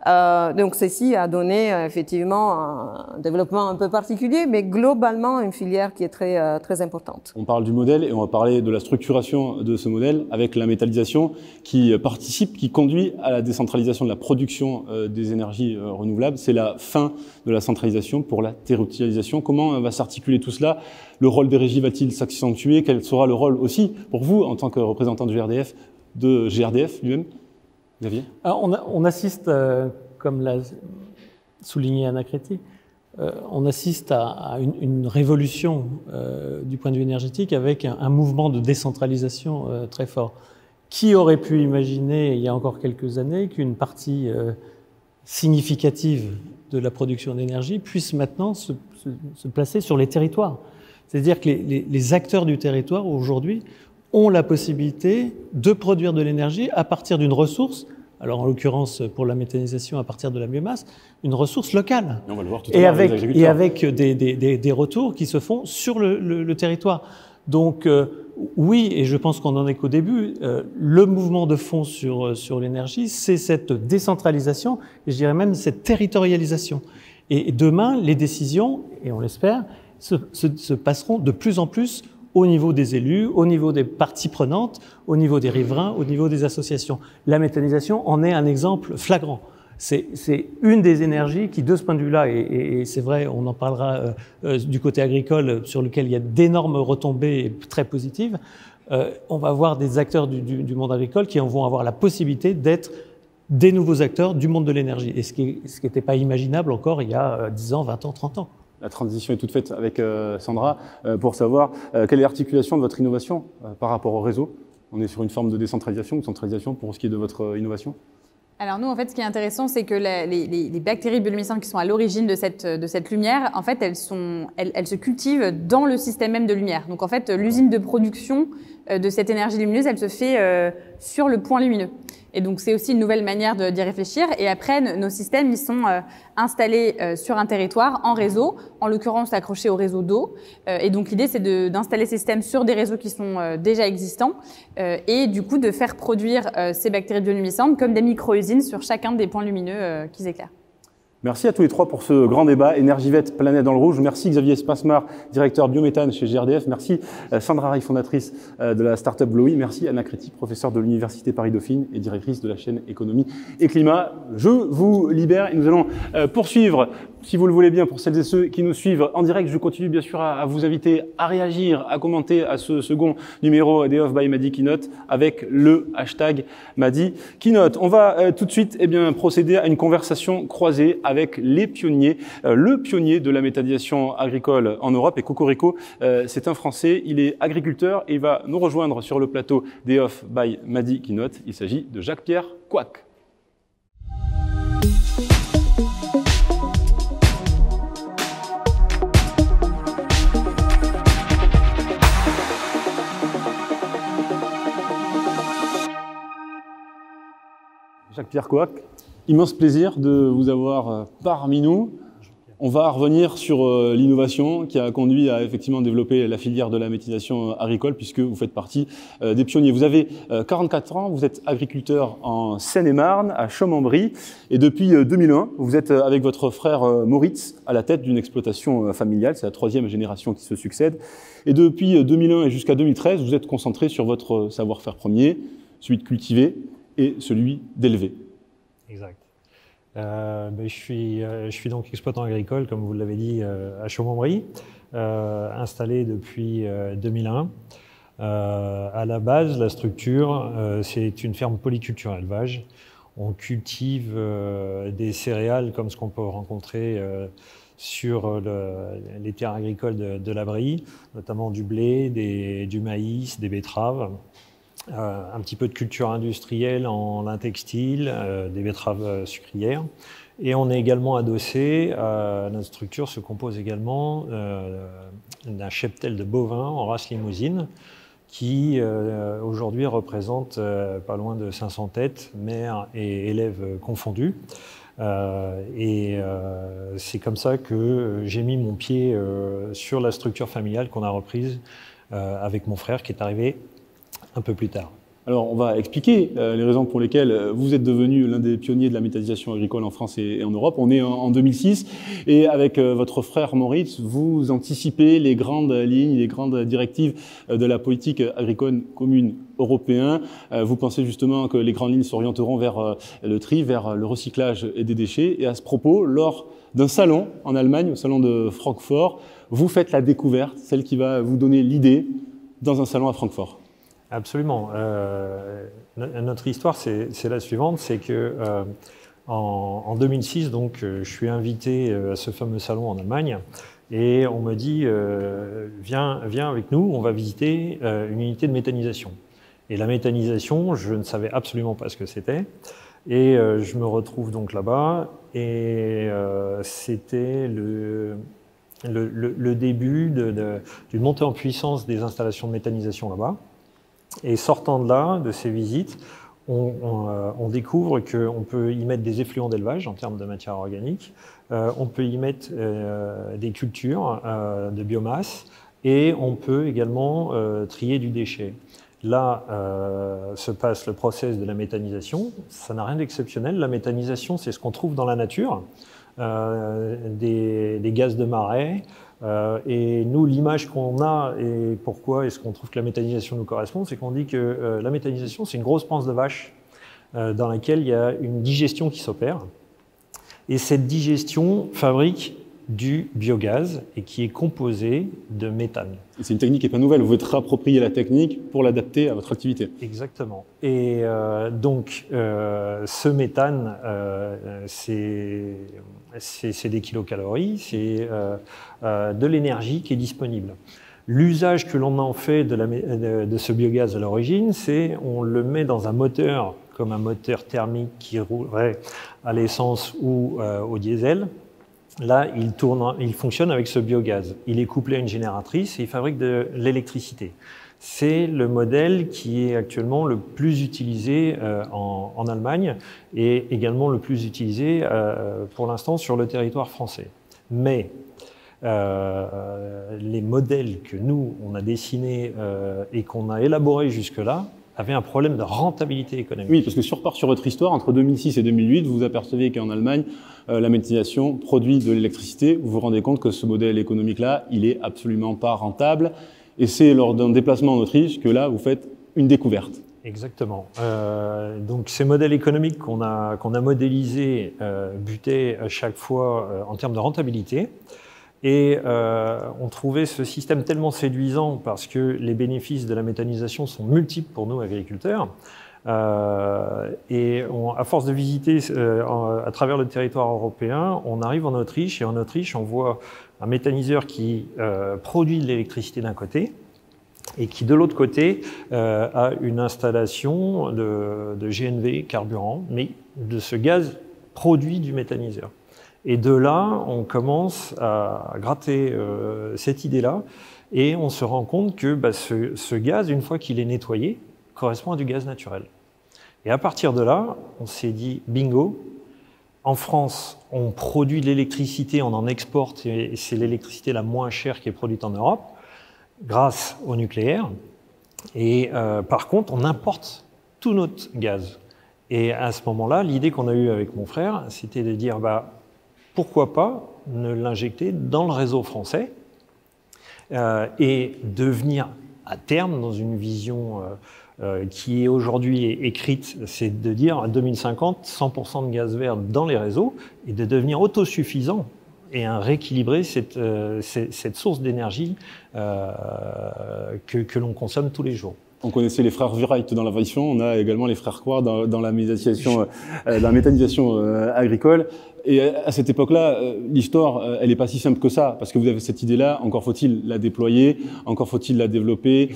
Donc ceci a donné effectivement un développement un peu particulier, mais globalement une filière qui est très importante. On parle du modèle et on va parler de la structuration de ce modèle avec la métallisation qui participe, qui conduit à la décentralisation de la production des énergies renouvelables. C'est la fin de la centralisation pour la territorialisation. Comment va s'articuler tout cela? Le rôle des régies va-t-il s'accentuer? Quel sera le rôle aussi pour vous en tant que représentant du GRDF, de GRDF lui-même? Xavier? Alors on assiste, comme l'a souligné Anna Créti, on assiste à une révolution du point de vue énergétique avec un mouvement de décentralisation très fort. Qui aurait pu imaginer, il y a encore quelques années, qu'une partie significative de la production d'énergie puisse maintenant se placer sur les territoires? C'est-à-dire que les acteurs du territoire, aujourd'hui, ont la possibilité de produire de l'énergie à partir d'une ressource, alors en l'occurrence pour la méthanisation à partir de la biomasse, une ressource locale. Et on va le voir tout à l'heure avec les agriculteurs. Et avec des retours qui se font sur le territoire. Donc oui, et je pense qu'on n'en est qu'au début, le mouvement de fond sur l'énergie, c'est cette décentralisation, et je dirais même cette territorialisation. Et demain, les décisions, et on l'espère, se passeront de plus en plus au niveau des élus, au niveau des parties prenantes, au niveau des riverains, au niveau des associations. La méthanisation en est un exemple flagrant. C'est une des énergies qui, de ce point de vue-là, et c'est vrai, on en parlera du côté agricole, sur lequel il y a d'énormes retombées très positives, on va avoir des acteurs du monde agricole qui vont avoir la possibilité d'être des nouveaux acteurs du monde de l'énergie, et ce qui n'était pas imaginable encore il y a 10 ans, 20 ans, 30 ans. La transition est toute faite avec Sandra pour savoir quelle est l'articulation de votre innovation par rapport au réseau. On est sur une forme de décentralisation ou de centralisation pour ce qui est de votre innovation? Alors nous, en fait, ce qui est intéressant, c'est que les bactéries bioluminescentes qui sont à l'origine de cette lumière, en fait, elles se cultivent dans le système même de lumière. Donc en fait, l'usine de production de cette énergie lumineuse, elle se fait sur le point lumineux. Et donc c'est aussi une nouvelle manière d'y réfléchir. Et après, nos systèmes, ils sont installés sur un territoire en réseau, en l'occurrence accrochés au réseau d'eau. Et donc l'idée, c'est d'installer ces systèmes sur des réseaux qui sont déjà existants et du coup de faire produire ces bactéries bioluminescentes comme des micro-usines sur chacun des points lumineux qu'ils éclairent. Merci à tous les trois pour ce grand débat. Energivet, planète dans le rouge. Merci Xavier Spasmar, directeur biométhane chez GRDF. Merci Sandra Ray, fondatrice de la start-up Blowy. Merci Anna Créti, professeure de l'Université Paris-Dauphine et directrice de la chaîne Économie et Climat. Je vous libère et nous allons poursuivre, si vous le voulez bien, pour celles et ceux qui nous suivent en direct. Je continue bien sûr à vous inviter à réagir, à commenter à ce second numéro des Off by Madi Keynote avec le hashtag Madi Keynote. On va tout de suite procéder à une conversation croisée avec les pionniers, le pionnier de la méthanisation agricole en Europe. Et Cocorico, c'est un Français, il est agriculteur et il va nous rejoindre sur le plateau des Off by Madi Keynote. Il s'agit de Jacques-Pierre Couac. Pierre Coac, immense plaisir de vous avoir parmi nous. On va revenir sur l'innovation qui a conduit à effectivement développer la filière de la méthanisation agricole, puisque vous faites partie des pionniers. Vous avez 44 ans, vous êtes agriculteur en Seine-et-Marne, à Chaumes-en-Brie, et depuis 2001, vous êtes avec votre frère Moritz à la tête d'une exploitation familiale. C'est la 3e génération qui se succède. Et depuis 2001 et jusqu'à 2013, vous êtes concentré sur votre savoir-faire premier, celui de cultiver et celui d'élever. Exact. Je suis donc exploitant agricole, comme vous l'avez dit, à Chaumes-en-Brie, installé depuis 2001. À la base, la structure, c'est une ferme polyculture élevage. On cultive des céréales comme ce qu'on peut rencontrer sur les terres agricoles de la Brie, notamment du blé, du maïs, des betteraves. Un petit peu de culture industrielle en lin textile, des betteraves sucrières. Et on est également adossé, notre structure se compose également d'un cheptel de bovins en race limousine qui aujourd'hui représente pas loin de 500 têtes, mères et élèves confondus. C'est comme ça que j'ai mis mon pied sur la structure familiale qu'on a reprise avec mon frère qui est arrivé un peu plus tard. Alors, on va expliquer les raisons pour lesquelles vous êtes devenu l'un des pionniers de la méthanisation agricole en France et en Europe. On est en 2006 et avec votre frère Moritz, vous anticipez les grandes lignes, les grandes directives de la politique agricole commune européenne. Vous pensez justement que les grandes lignes s'orienteront vers le tri, vers le recyclage et des déchets. Et à ce propos, lors d'un salon en Allemagne, au salon de Francfort, vous faites la découverte, celle qui va vous donner l'idée dans un salon à Francfort. Absolument. Notre histoire, c'est la suivante, c'est que en 2006, donc, je suis invité à ce fameux salon en Allemagne et on me dit viens avec nous, on va visiter une unité de méthanisation. Et la méthanisation, je ne savais absolument pas ce que c'était. Et je me retrouve donc là-bas et c'était le début d'une montée en puissance des installations de méthanisation là-bas. Et sortant de là, de ces visites, on découvre qu'on peut y mettre des effluents d'élevage en termes de matière organique, on peut y mettre des cultures de biomasse et on peut également trier du déchet. Là se passe le process de la méthanisation. Ça n'a rien d'exceptionnel. La méthanisation, c'est ce qu'on trouve dans la nature, des gaz de marais. Et nous, l'image qu'on a et pourquoi est-ce qu'on trouve que la méthanisation nous correspond, c'est qu'on dit que la méthanisation, c'est une grosse panse de vache dans laquelle il y a une digestion qui s'opère. Et cette digestion fabrique du biogaz et qui est composé de méthane. C'est une technique qui n'est pas nouvelle, vous pouvez te réapproprier la technique pour l'adapter à votre activité. Exactement. Et donc, ce méthane, c'est des kilocalories, c'est de l'énergie qui est disponible. L'usage que l'on en fait de ce biogaz à l'origine, c'est on le met dans un moteur, comme un moteur thermique qui roulerait à l'essence ou au diesel. Là, il fonctionne avec ce biogaz. Il est couplé à une génératrice et il fabrique de l'électricité. C'est le modèle qui est actuellement le plus utilisé en Allemagne et également le plus utilisé pour l'instant sur le territoire français. Mais les modèles que nous, on a dessinés et qu'on a élaborés jusque-là, avait un problème de rentabilité économique. Oui, parce que si on repart sur votre histoire, entre 2006 et 2008, vous vous apercevez qu'en Allemagne, la méthanisation produit de l'électricité. Vous vous rendez compte que ce modèle économique-là, il est absolument pas rentable. Et c'est lors d'un déplacement en Autriche que là, vous faites une découverte. Exactement. Donc ces modèles économiques qu'on a modélisés butaient à chaque fois en termes de rentabilité. Et on trouvait ce système tellement séduisant parce que les bénéfices de la méthanisation sont multiples pour nous, agriculteurs. Et à force de visiter à travers le territoire européen, on arrive en Autriche. Et en Autriche, on voit un méthaniseur qui produit de l'électricité d'un côté et qui, de l'autre côté, a une installation de GNV carburant, mais de ce gaz produit du méthaniseur. Et de là, on commence à gratter cette idée-là et on se rend compte que ce gaz, une fois qu'il est nettoyé, correspond à du gaz naturel. Et à partir de là, on s'est dit, bingo, en France, on produit de l'électricité, on en exporte, et c'est l'électricité la moins chère qui est produite en Europe, grâce au nucléaire. Et par contre, on importe tout notre gaz. Et à ce moment-là, l'idée qu'on a eue avec mon frère, c'était de dire, pourquoi pas ne l'injecter dans le réseau français et devenir à terme, dans une vision qui est aujourd'hui écrite, c'est de dire à 2050, 100% de gaz vert dans les réseaux et de devenir autosuffisant et rééquilibrer cette source d'énergie que l'on consomme tous les jours. On connaissait les frères Wright dans l'aviation, on a également les frères Coire dans la méthanisation agricole. Et à cette époque-là, l'histoire, elle n'est pas si simple que ça, parce que vous avez cette idée-là, encore faut-il la déployer, encore faut-il la développer.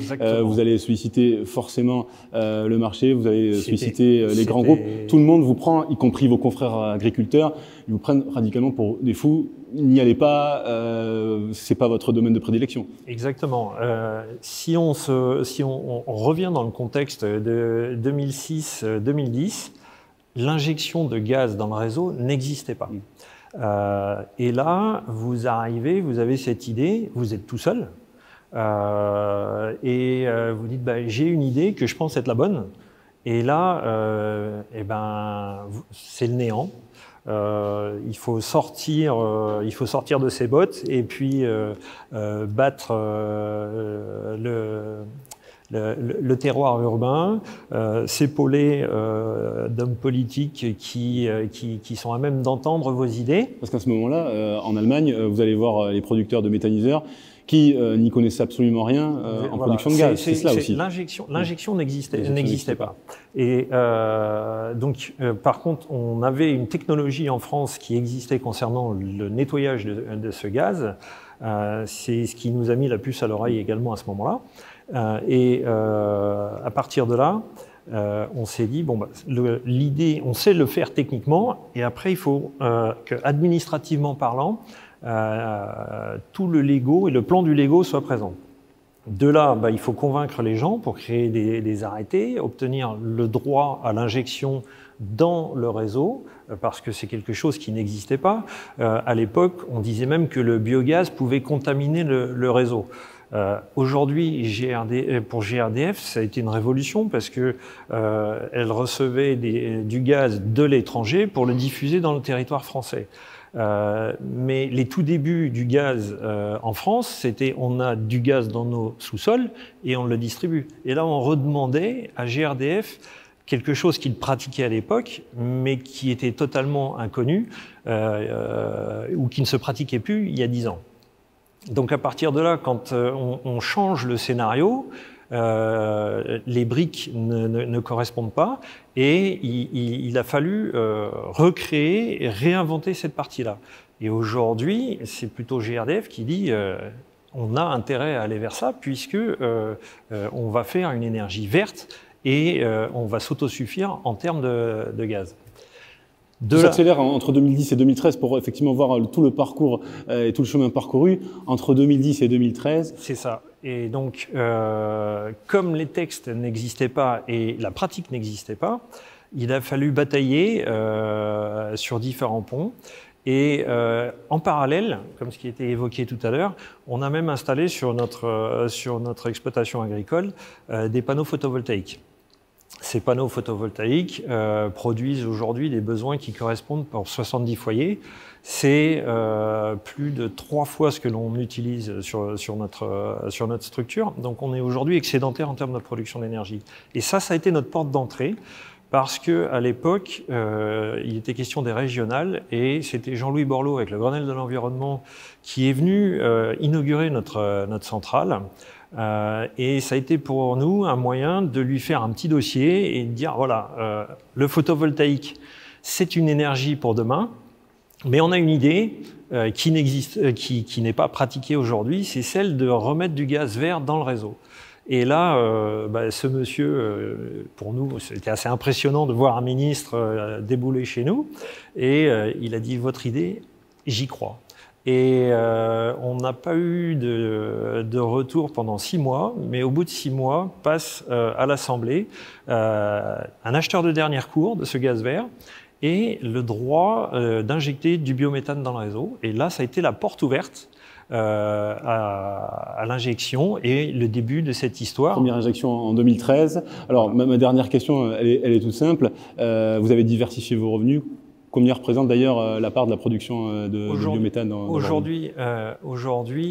Vous allez solliciter forcément le marché, vous allez solliciter les grands groupes. Tout le monde vous prend, y compris vos confrères agriculteurs, ils vous prennent radicalement pour des fous. N'y allez pas, c'est pas votre domaine de prédilection. Exactement. Si on revient dans le contexte de 2006-2010, l'injection de gaz dans le réseau n'existait pas. Et là, vous arrivez, vous avez cette idée, vous êtes tout seul, et vous dites, j'ai une idée que je pense être la bonne. Et là, c'est le néant. Il faut sortir de ses bottes et puis battre le terroir urbain, s'épauler d'hommes politiques qui sont à même d'entendre vos idées. Parce qu'à ce moment-là, en Allemagne, vous allez voir les producteurs de méthaniseurs qui n'y connaissaient absolument rien en production de gaz. C'est cela aussi. L'injection n'existait pas. Et donc, par contre, on avait une technologie en France qui existait concernant le nettoyage de ce gaz. C'est ce qui nous a mis la puce à l'oreille également à ce moment-là. À partir de là, on s'est dit, l'idée, on sait le faire techniquement, et après, il faut que, administrativement parlant, tout le Lego et le plan du Lego soit présent. De là, il faut convaincre les gens pour créer des arrêtés, obtenir le droit à l'injection dans le réseau, parce que c'est quelque chose qui n'existait pas. À l'époque, on disait même que le biogaz pouvait contaminer le réseau. Aujourd'hui, pour GRDF, ça a été une révolution parce que elle recevait du gaz de l'étranger pour le diffuser dans le territoire français. Mais les tout débuts du gaz en France, c'était on a du gaz dans nos sous-sols et on le distribue. Et là, on redemandait à GRDF quelque chose qu'il pratiquait à l'époque, mais qui était totalement inconnu ou qui ne se pratiquait plus il y a 10 ans. Donc à partir de là, quand on change le scénario, les briques ne correspondent pas et il a fallu recréer et réinventer cette partie-là. Et aujourd'hui, c'est plutôt GRDF qui dit on a intérêt à aller vers ça puisque on va faire une énergie verte et on va s'autosuffire en termes de gaz. Tout s'accélère entre 2010 et 2013 pour effectivement voir tout le parcours et tout le chemin parcouru entre 2010 et 2013. C'est ça. Et donc, comme les textes n'existaient pas et la pratique n'existait pas, il a fallu batailler sur différents ponts. Et en parallèle, comme ce qui était évoqué tout à l'heure, on a même installé sur notre exploitation agricole des panneaux photovoltaïques. Ces panneaux photovoltaïques produisent aujourd'hui des besoins qui correspondent pour 70 foyers. C'est plus de 3 fois ce que l'on utilise sur notre structure. Donc on est aujourd'hui excédentaire en termes de production d'énergie. Et ça a été notre porte d'entrée parce qu'à l'époque, il était question des régionales et c'était Jean-Louis Borloo avec le Grenelle de l'environnement qui est venu inaugurer notre centrale. Et ça a été pour nous un moyen de lui faire un petit dossier et de dire voilà, le photovoltaïque, c'est une énergie pour demain, mais on a une idée qui n'est pas pratiquée aujourd'hui, c'est celle de remettre du gaz vert dans le réseau. Et là, ce monsieur, pour nous, c'était assez impressionnant de voir un ministre débouler chez nous, et il a dit votre idée, j'y crois. Et on n'a pas eu de retour pendant 6 mois, mais au bout de 6 mois, passe à l'Assemblée un acheteur de dernière cour de ce gaz vert et le droit d'injecter du biométhane dans le réseau. Et là, ça a été la porte ouverte à l'injection et le début de cette histoire. Première injection en 2013. Alors, ma dernière question, elle est toute simple. Vous avez diversifié vos revenus. Combien représente d'ailleurs la part de la production de biométhane dans Aujourd'hui,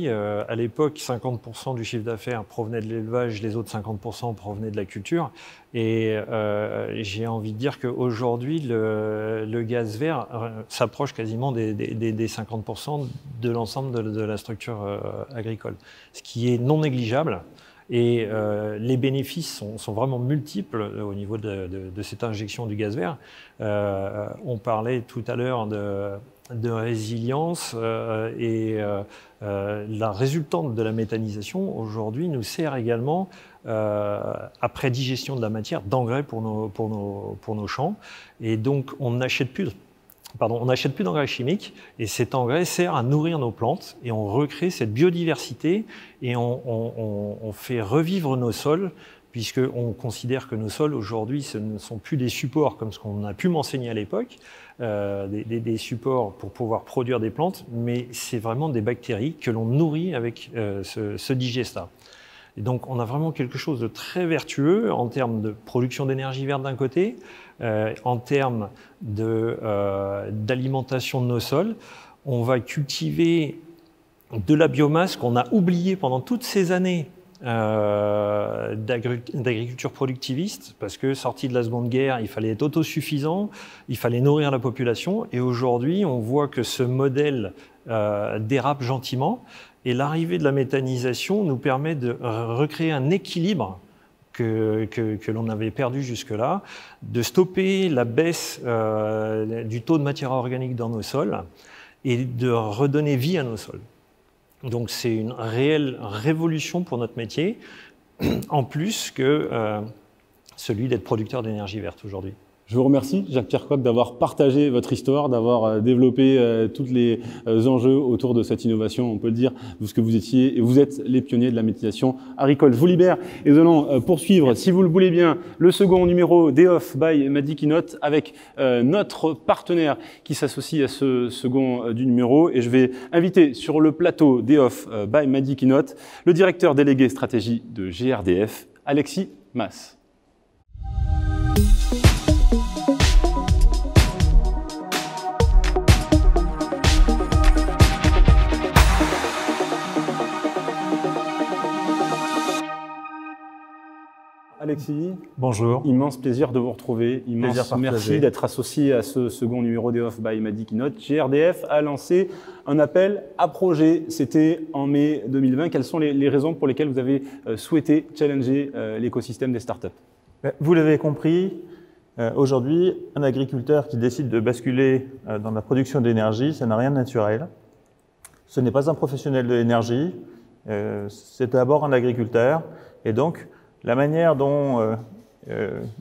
à l'époque, 50% du chiffre d'affaires provenait de l'élevage, les autres 50% provenaient de la culture. Et j'ai envie de dire qu'aujourd'hui, le gaz vert s'approche quasiment des 50% de l'ensemble de la structure agricole, ce qui est non négligeable. Et les bénéfices sont vraiment multiples au niveau de cette injection du gaz vert. On parlait tout à l'heure de résilience et la résultante de la méthanisation aujourd'hui nous sert également, après digestion de la matière, d'engrais pour nos champs. Et donc on n'achète plus d'engrais chimiques et cet engrais sert à nourrir nos plantes et on recrée cette biodiversité et on fait revivre nos sols puisqu'on considère que nos sols aujourd'hui ce ne sont plus des supports comme ce qu'on a pu m'enseigner à l'époque, des supports pour pouvoir produire des plantes, mais c'est vraiment des bactéries que l'on nourrit avec ce digestat. Et donc on a vraiment quelque chose de très vertueux en termes de production d'énergie verte d'un côté, en termes d'alimentation de nos sols. On va cultiver de la biomasse qu'on a oubliée pendant toutes ces années d'agriculture productiviste, parce que sorti de la Seconde Guerre, il fallait être autosuffisant, il fallait nourrir la population. Et aujourd'hui, on voit que ce modèle dérape gentiment. Et l'arrivée de la méthanisation nous permet de recréer un équilibre que l'on avait perdu jusque-là, de stopper la baisse du taux de matière organique dans nos sols et de redonner vie à nos sols. Donc c'est une réelle révolution pour notre métier, en plus que celui d'être producteur d'énergie verte aujourd'hui. Je vous remercie, Jacques-Pierre Coq, d'avoir partagé votre histoire, d'avoir développé tous les enjeux autour de cette innovation, on peut le dire, ce que vous étiez, et vous êtes les pionniers de la méthanisation agricole. Je vous libère et nous allons poursuivre, si vous le voulez bien, le second numéro d'EOF by Mady Keynote avec notre partenaire qui s'associe à ce second du numéro. Et je vais inviter sur le plateau d'EOF by Mady Keynote le directeur délégué stratégie de GRDF, Alexis Mas. Alexis, bonjour. Immense plaisir de vous retrouver. Immense merci d'être associé à ce second numéro d'EOF by Mady Keynote. GRDF a lancé un appel à projet. C'était en mai 2020. Quelles sont les raisons pour lesquelles vous avez souhaité challenger l'écosystème des startups? Vous l'avez compris, aujourd'hui, un agriculteur qui décide de basculer dans la production d'énergie, ça n'a rien de naturel. Ce n'est pas un professionnel de l'énergie, c'est d'abord un agriculteur. Et donc, la manière dont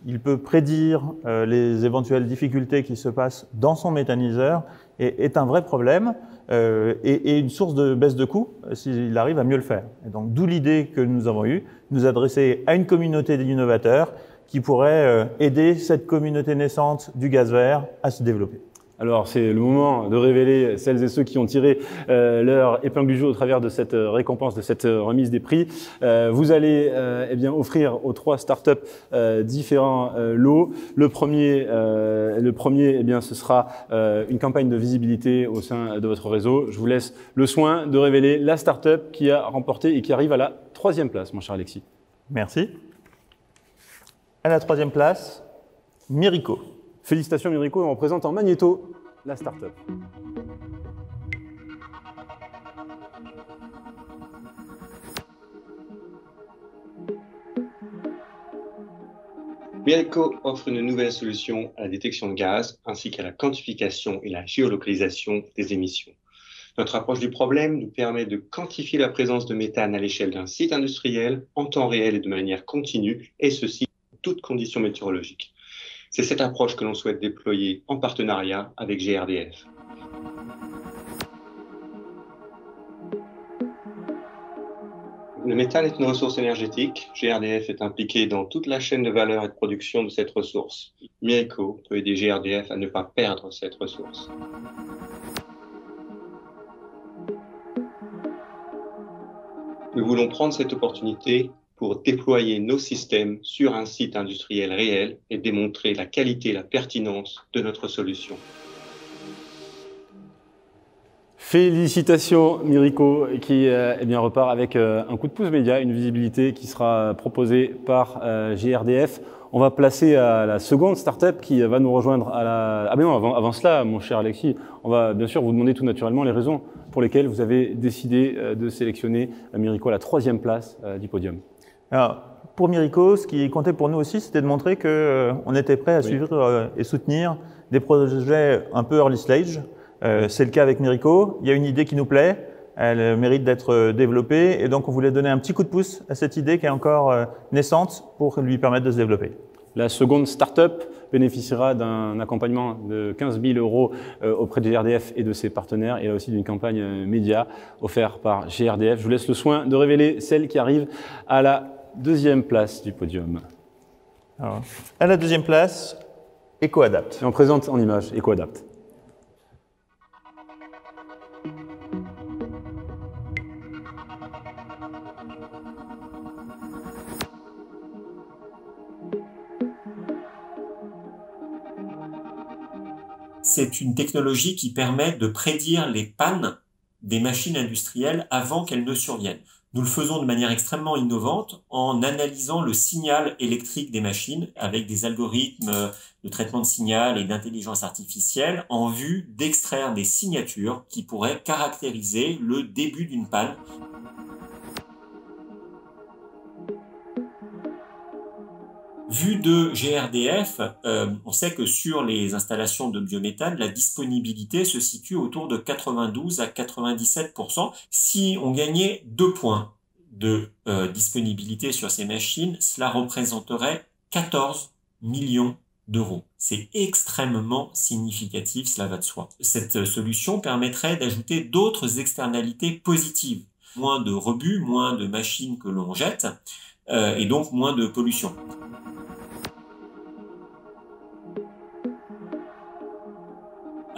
il peut prédire les éventuelles difficultés qui se passent dans son méthaniseur est un vrai problème et une source de baisse de coûts s'il arrive à mieux le faire. Et donc, d'où l'idée que nous avons eue, nous adresser à une communauté d'innovateurs qui pourrait aider cette communauté naissante du gaz vert à se développer. Alors, c'est le moment de révéler celles et ceux qui ont tiré leur épingle du jeu au travers de cette récompense, de cette remise des prix. Vous allez eh bien, offrir aux 3 startups différents lots. Le premier eh bien, ce sera une campagne de visibilité au sein de votre réseau. Je vous laisse le soin de révéler la startup qui a remporté et qui arrive à la 3e place, mon cher Alexis. Merci. À la 3e place, Mirico. Félicitations Mirico, on représente en magnéto la start-up. Mirico offre une nouvelle solution à la détection de gaz ainsi qu'à la quantification et la géolocalisation des émissions. Notre approche du problème nous permet de quantifier la présence de méthane à l'échelle d'un site industriel en temps réel et de manière continue, et ceci en toutes conditions météorologiques. C'est cette approche que l'on souhaite déployer en partenariat avec GRDF. Le méthane est une ressource énergétique. GRDF est impliqué dans toute la chaîne de valeur et de production de cette ressource. Mirico peut aider GRDF à ne pas perdre cette ressource. Nous voulons prendre cette opportunité pour déployer nos systèmes sur un site industriel réel et démontrer la qualité et la pertinence de notre solution. Félicitations Mirico qui repart avec un coup de pouce média, une visibilité qui sera proposée par GRDF. On va placer à la seconde startup qui va nous rejoindre à la... Ah mais non, avant cela, mon cher Alexis, on va bien sûr vous demander tout naturellement les raisons pour lesquelles vous avez décidé de sélectionner Mirico à la 3e place du podium. Alors, pour Mirico, ce qui comptait pour nous aussi, c'était de montrer qu'on était prêt à suivre et soutenir des projets un peu early stage. C'est le cas avec Mirico. Il y a une idée qui nous plaît, elle mérite d'être développée et donc on voulait donner un petit coup de pouce à cette idée qui est encore naissante pour lui permettre de se développer. La seconde start-up bénéficiera d'un accompagnement de 15 000 € auprès de GRDF et de ses partenaires et là aussi d'une campagne média offerte par GRDF. Je vous laisse le soin de révéler celle qui arrive à la 2e place du podium. Alors, à la 2e place, EcoAdapt. Et on présente en image EcoAdapt. C'est une technologie qui permet de prédire les pannes des machines industrielles avant qu'elles ne surviennent. Nous le faisons de manière extrêmement innovante en analysant le signal électrique des machines avec des algorithmes de traitement de signal et d'intelligence artificielle en vue d'extraire des signatures qui pourraient caractériser le début d'une panne. Vu de GRDF, on sait que sur les installations de biométhane, la disponibilité se situe autour de 92 à 97%. Si on gagnait 2 points de disponibilité sur ces machines, cela représenterait 14 millions d'euros. C'est extrêmement significatif, cela va de soi. Cette solution permettrait d'ajouter d'autres externalités positives. Moins de rebut, moins de machines que l'on jette, et donc moins de pollution.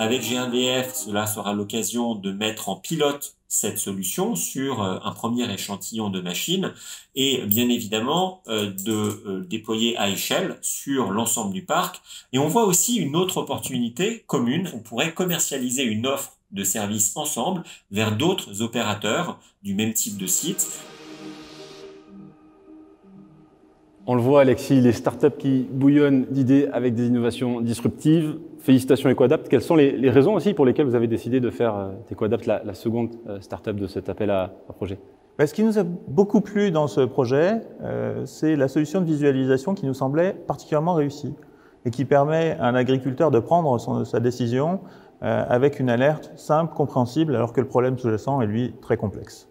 Avec GRDF, cela sera l'occasion de mettre en pilote cette solution sur un premier échantillon de machines et bien évidemment de déployer à échelle sur l'ensemble du parc. Et on voit aussi une autre opportunité commune. On pourrait commercialiser une offre de services ensemble vers d'autres opérateurs du même type de site. On le voit, Alexis, les startups qui bouillonnent d'idées avec des innovations disruptives. Félicitations EcoAdapt. Quelles sont les raisons aussi pour lesquelles vous avez décidé de faire EcoAdapt la seconde startup de cet appel à projet? Ce qui nous a beaucoup plu dans ce projet, c'est la solution de visualisation qui nous semblait particulièrement réussie et qui permet à un agriculteur de prendre sa décision avec une alerte simple, compréhensible, alors que le problème sous-jacent est, lui, très complexe.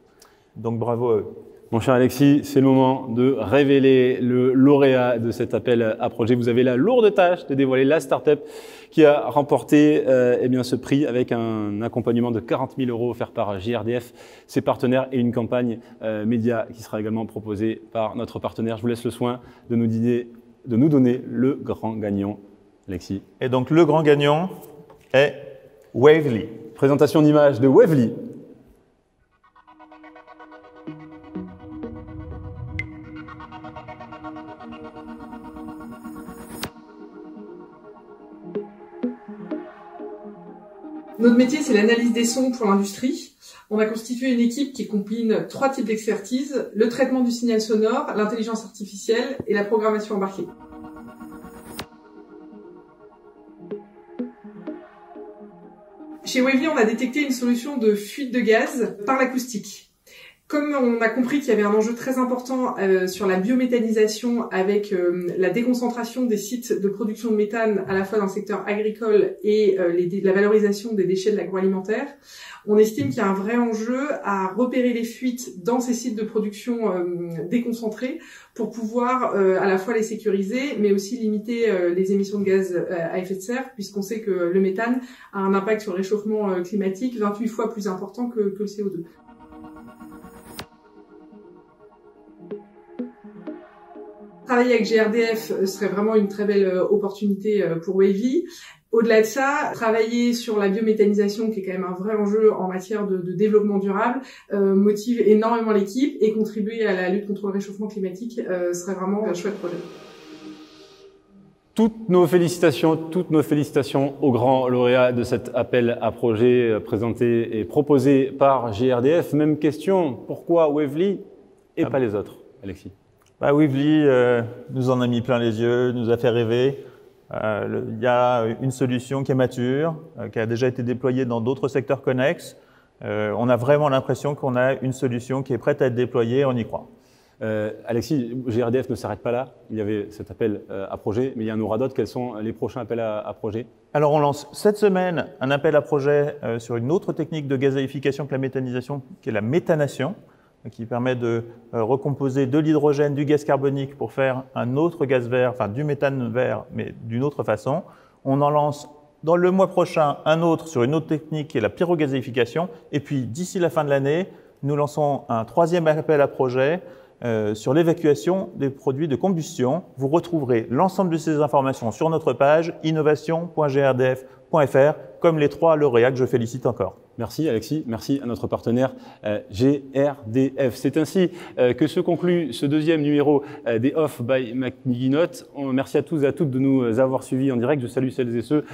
Donc bravo à eux. Mon cher Alexis, c'est le moment de révéler le lauréat de cet appel à projet. Vous avez la lourde tâche de dévoiler la start-up qui a remporté ce prix avec un accompagnement de 40 000 € offert par GRDF, ses partenaires et une campagne média qui sera également proposée par notre partenaire. Je vous laisse le soin de nous donner le grand gagnant, Alexis. Et donc le grand gagnant est Wavely. Présentation d'image de Wavely. Notre métier, c'est l'analyse des sons pour l'industrie. On a constitué une équipe qui combine 3 types d'expertise, le traitement du signal sonore, l'intelligence artificielle et la programmation embarquée. Chez Wavely, on a détecté une solution de fuite de gaz par l'acoustique. Comme on a compris qu'il y avait un enjeu très important sur la biométhanisation avec la déconcentration des sites de production de méthane à la fois dans le secteur agricole et la valorisation des déchets de l'agroalimentaire, on estime qu'il y a un vrai enjeu à repérer les fuites dans ces sites de production déconcentrés pour pouvoir à la fois les sécuriser mais aussi limiter les émissions de gaz à effet de serre puisqu'on sait que le méthane a un impact sur le réchauffement climatique 28 fois plus important que le CO2. Travailler avec GRDF serait vraiment une très belle opportunité pour Wavy. Au-delà de ça, travailler sur la biométhanisation, qui est quand même un vrai enjeu en matière de développement durable, motive énormément l'équipe, et contribuer à la lutte contre le réchauffement climatique serait vraiment un chouette projet. Toutes nos félicitations aux grands lauréats de cet appel à projet présenté et proposé par GRDF. Même question, pourquoi Wavely et pas les autres, Alexis? Wavely nous en a mis plein les yeux, nous a fait rêver. Il y a une solution qui est mature, qui a déjà été déployée dans d'autres secteurs connexes. On a vraiment l'impression qu'on a une solution qui est prête à être déployée, on y croit. Alexis, GRDF ne s'arrête pas là. Il y avait cet appel à projet, mais il y en aura d'autres. Quels sont les prochains appels à projet? Alors on lance cette semaine un appel à projet sur une autre technique de gazéification que la méthanisation, qui est la méthanation, qui permet de recomposer de l'hydrogène, du gaz carbonique pour faire un autre gaz vert, enfin du méthane vert, mais d'une autre façon. On en lance dans le mois prochain un autre sur une autre technique qui est la pyrogazéification. Et puis d'ici la fin de l'année, nous lançons un troisième appel à projet sur l'évacuation des produits de combustion. Vous retrouverez l'ensemble de ces informations sur notre page innovation.grdf.fr, comme les 3 lauréats que je félicite encore. Merci Alexis, merci à notre partenaire GRDF. C'est ainsi que se conclut ce deuxième numéro des Off by McNeilly. Merci à tous et à toutes de nous avoir suivis en direct. Je salue celles et ceux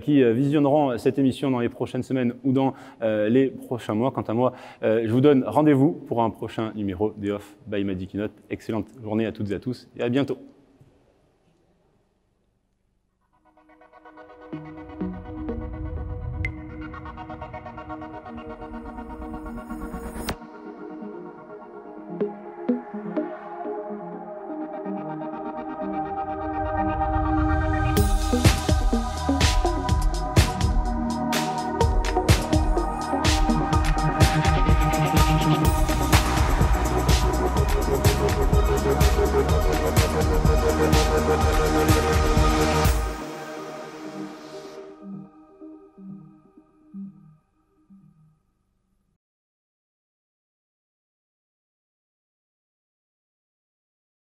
qui visionneront cette émission dans les prochaines semaines ou dans les prochains mois. Quant à moi, je vous donne rendez-vous pour un prochain numéro des Off by McNeilly. Excellente journée à toutes et à tous et à bientôt.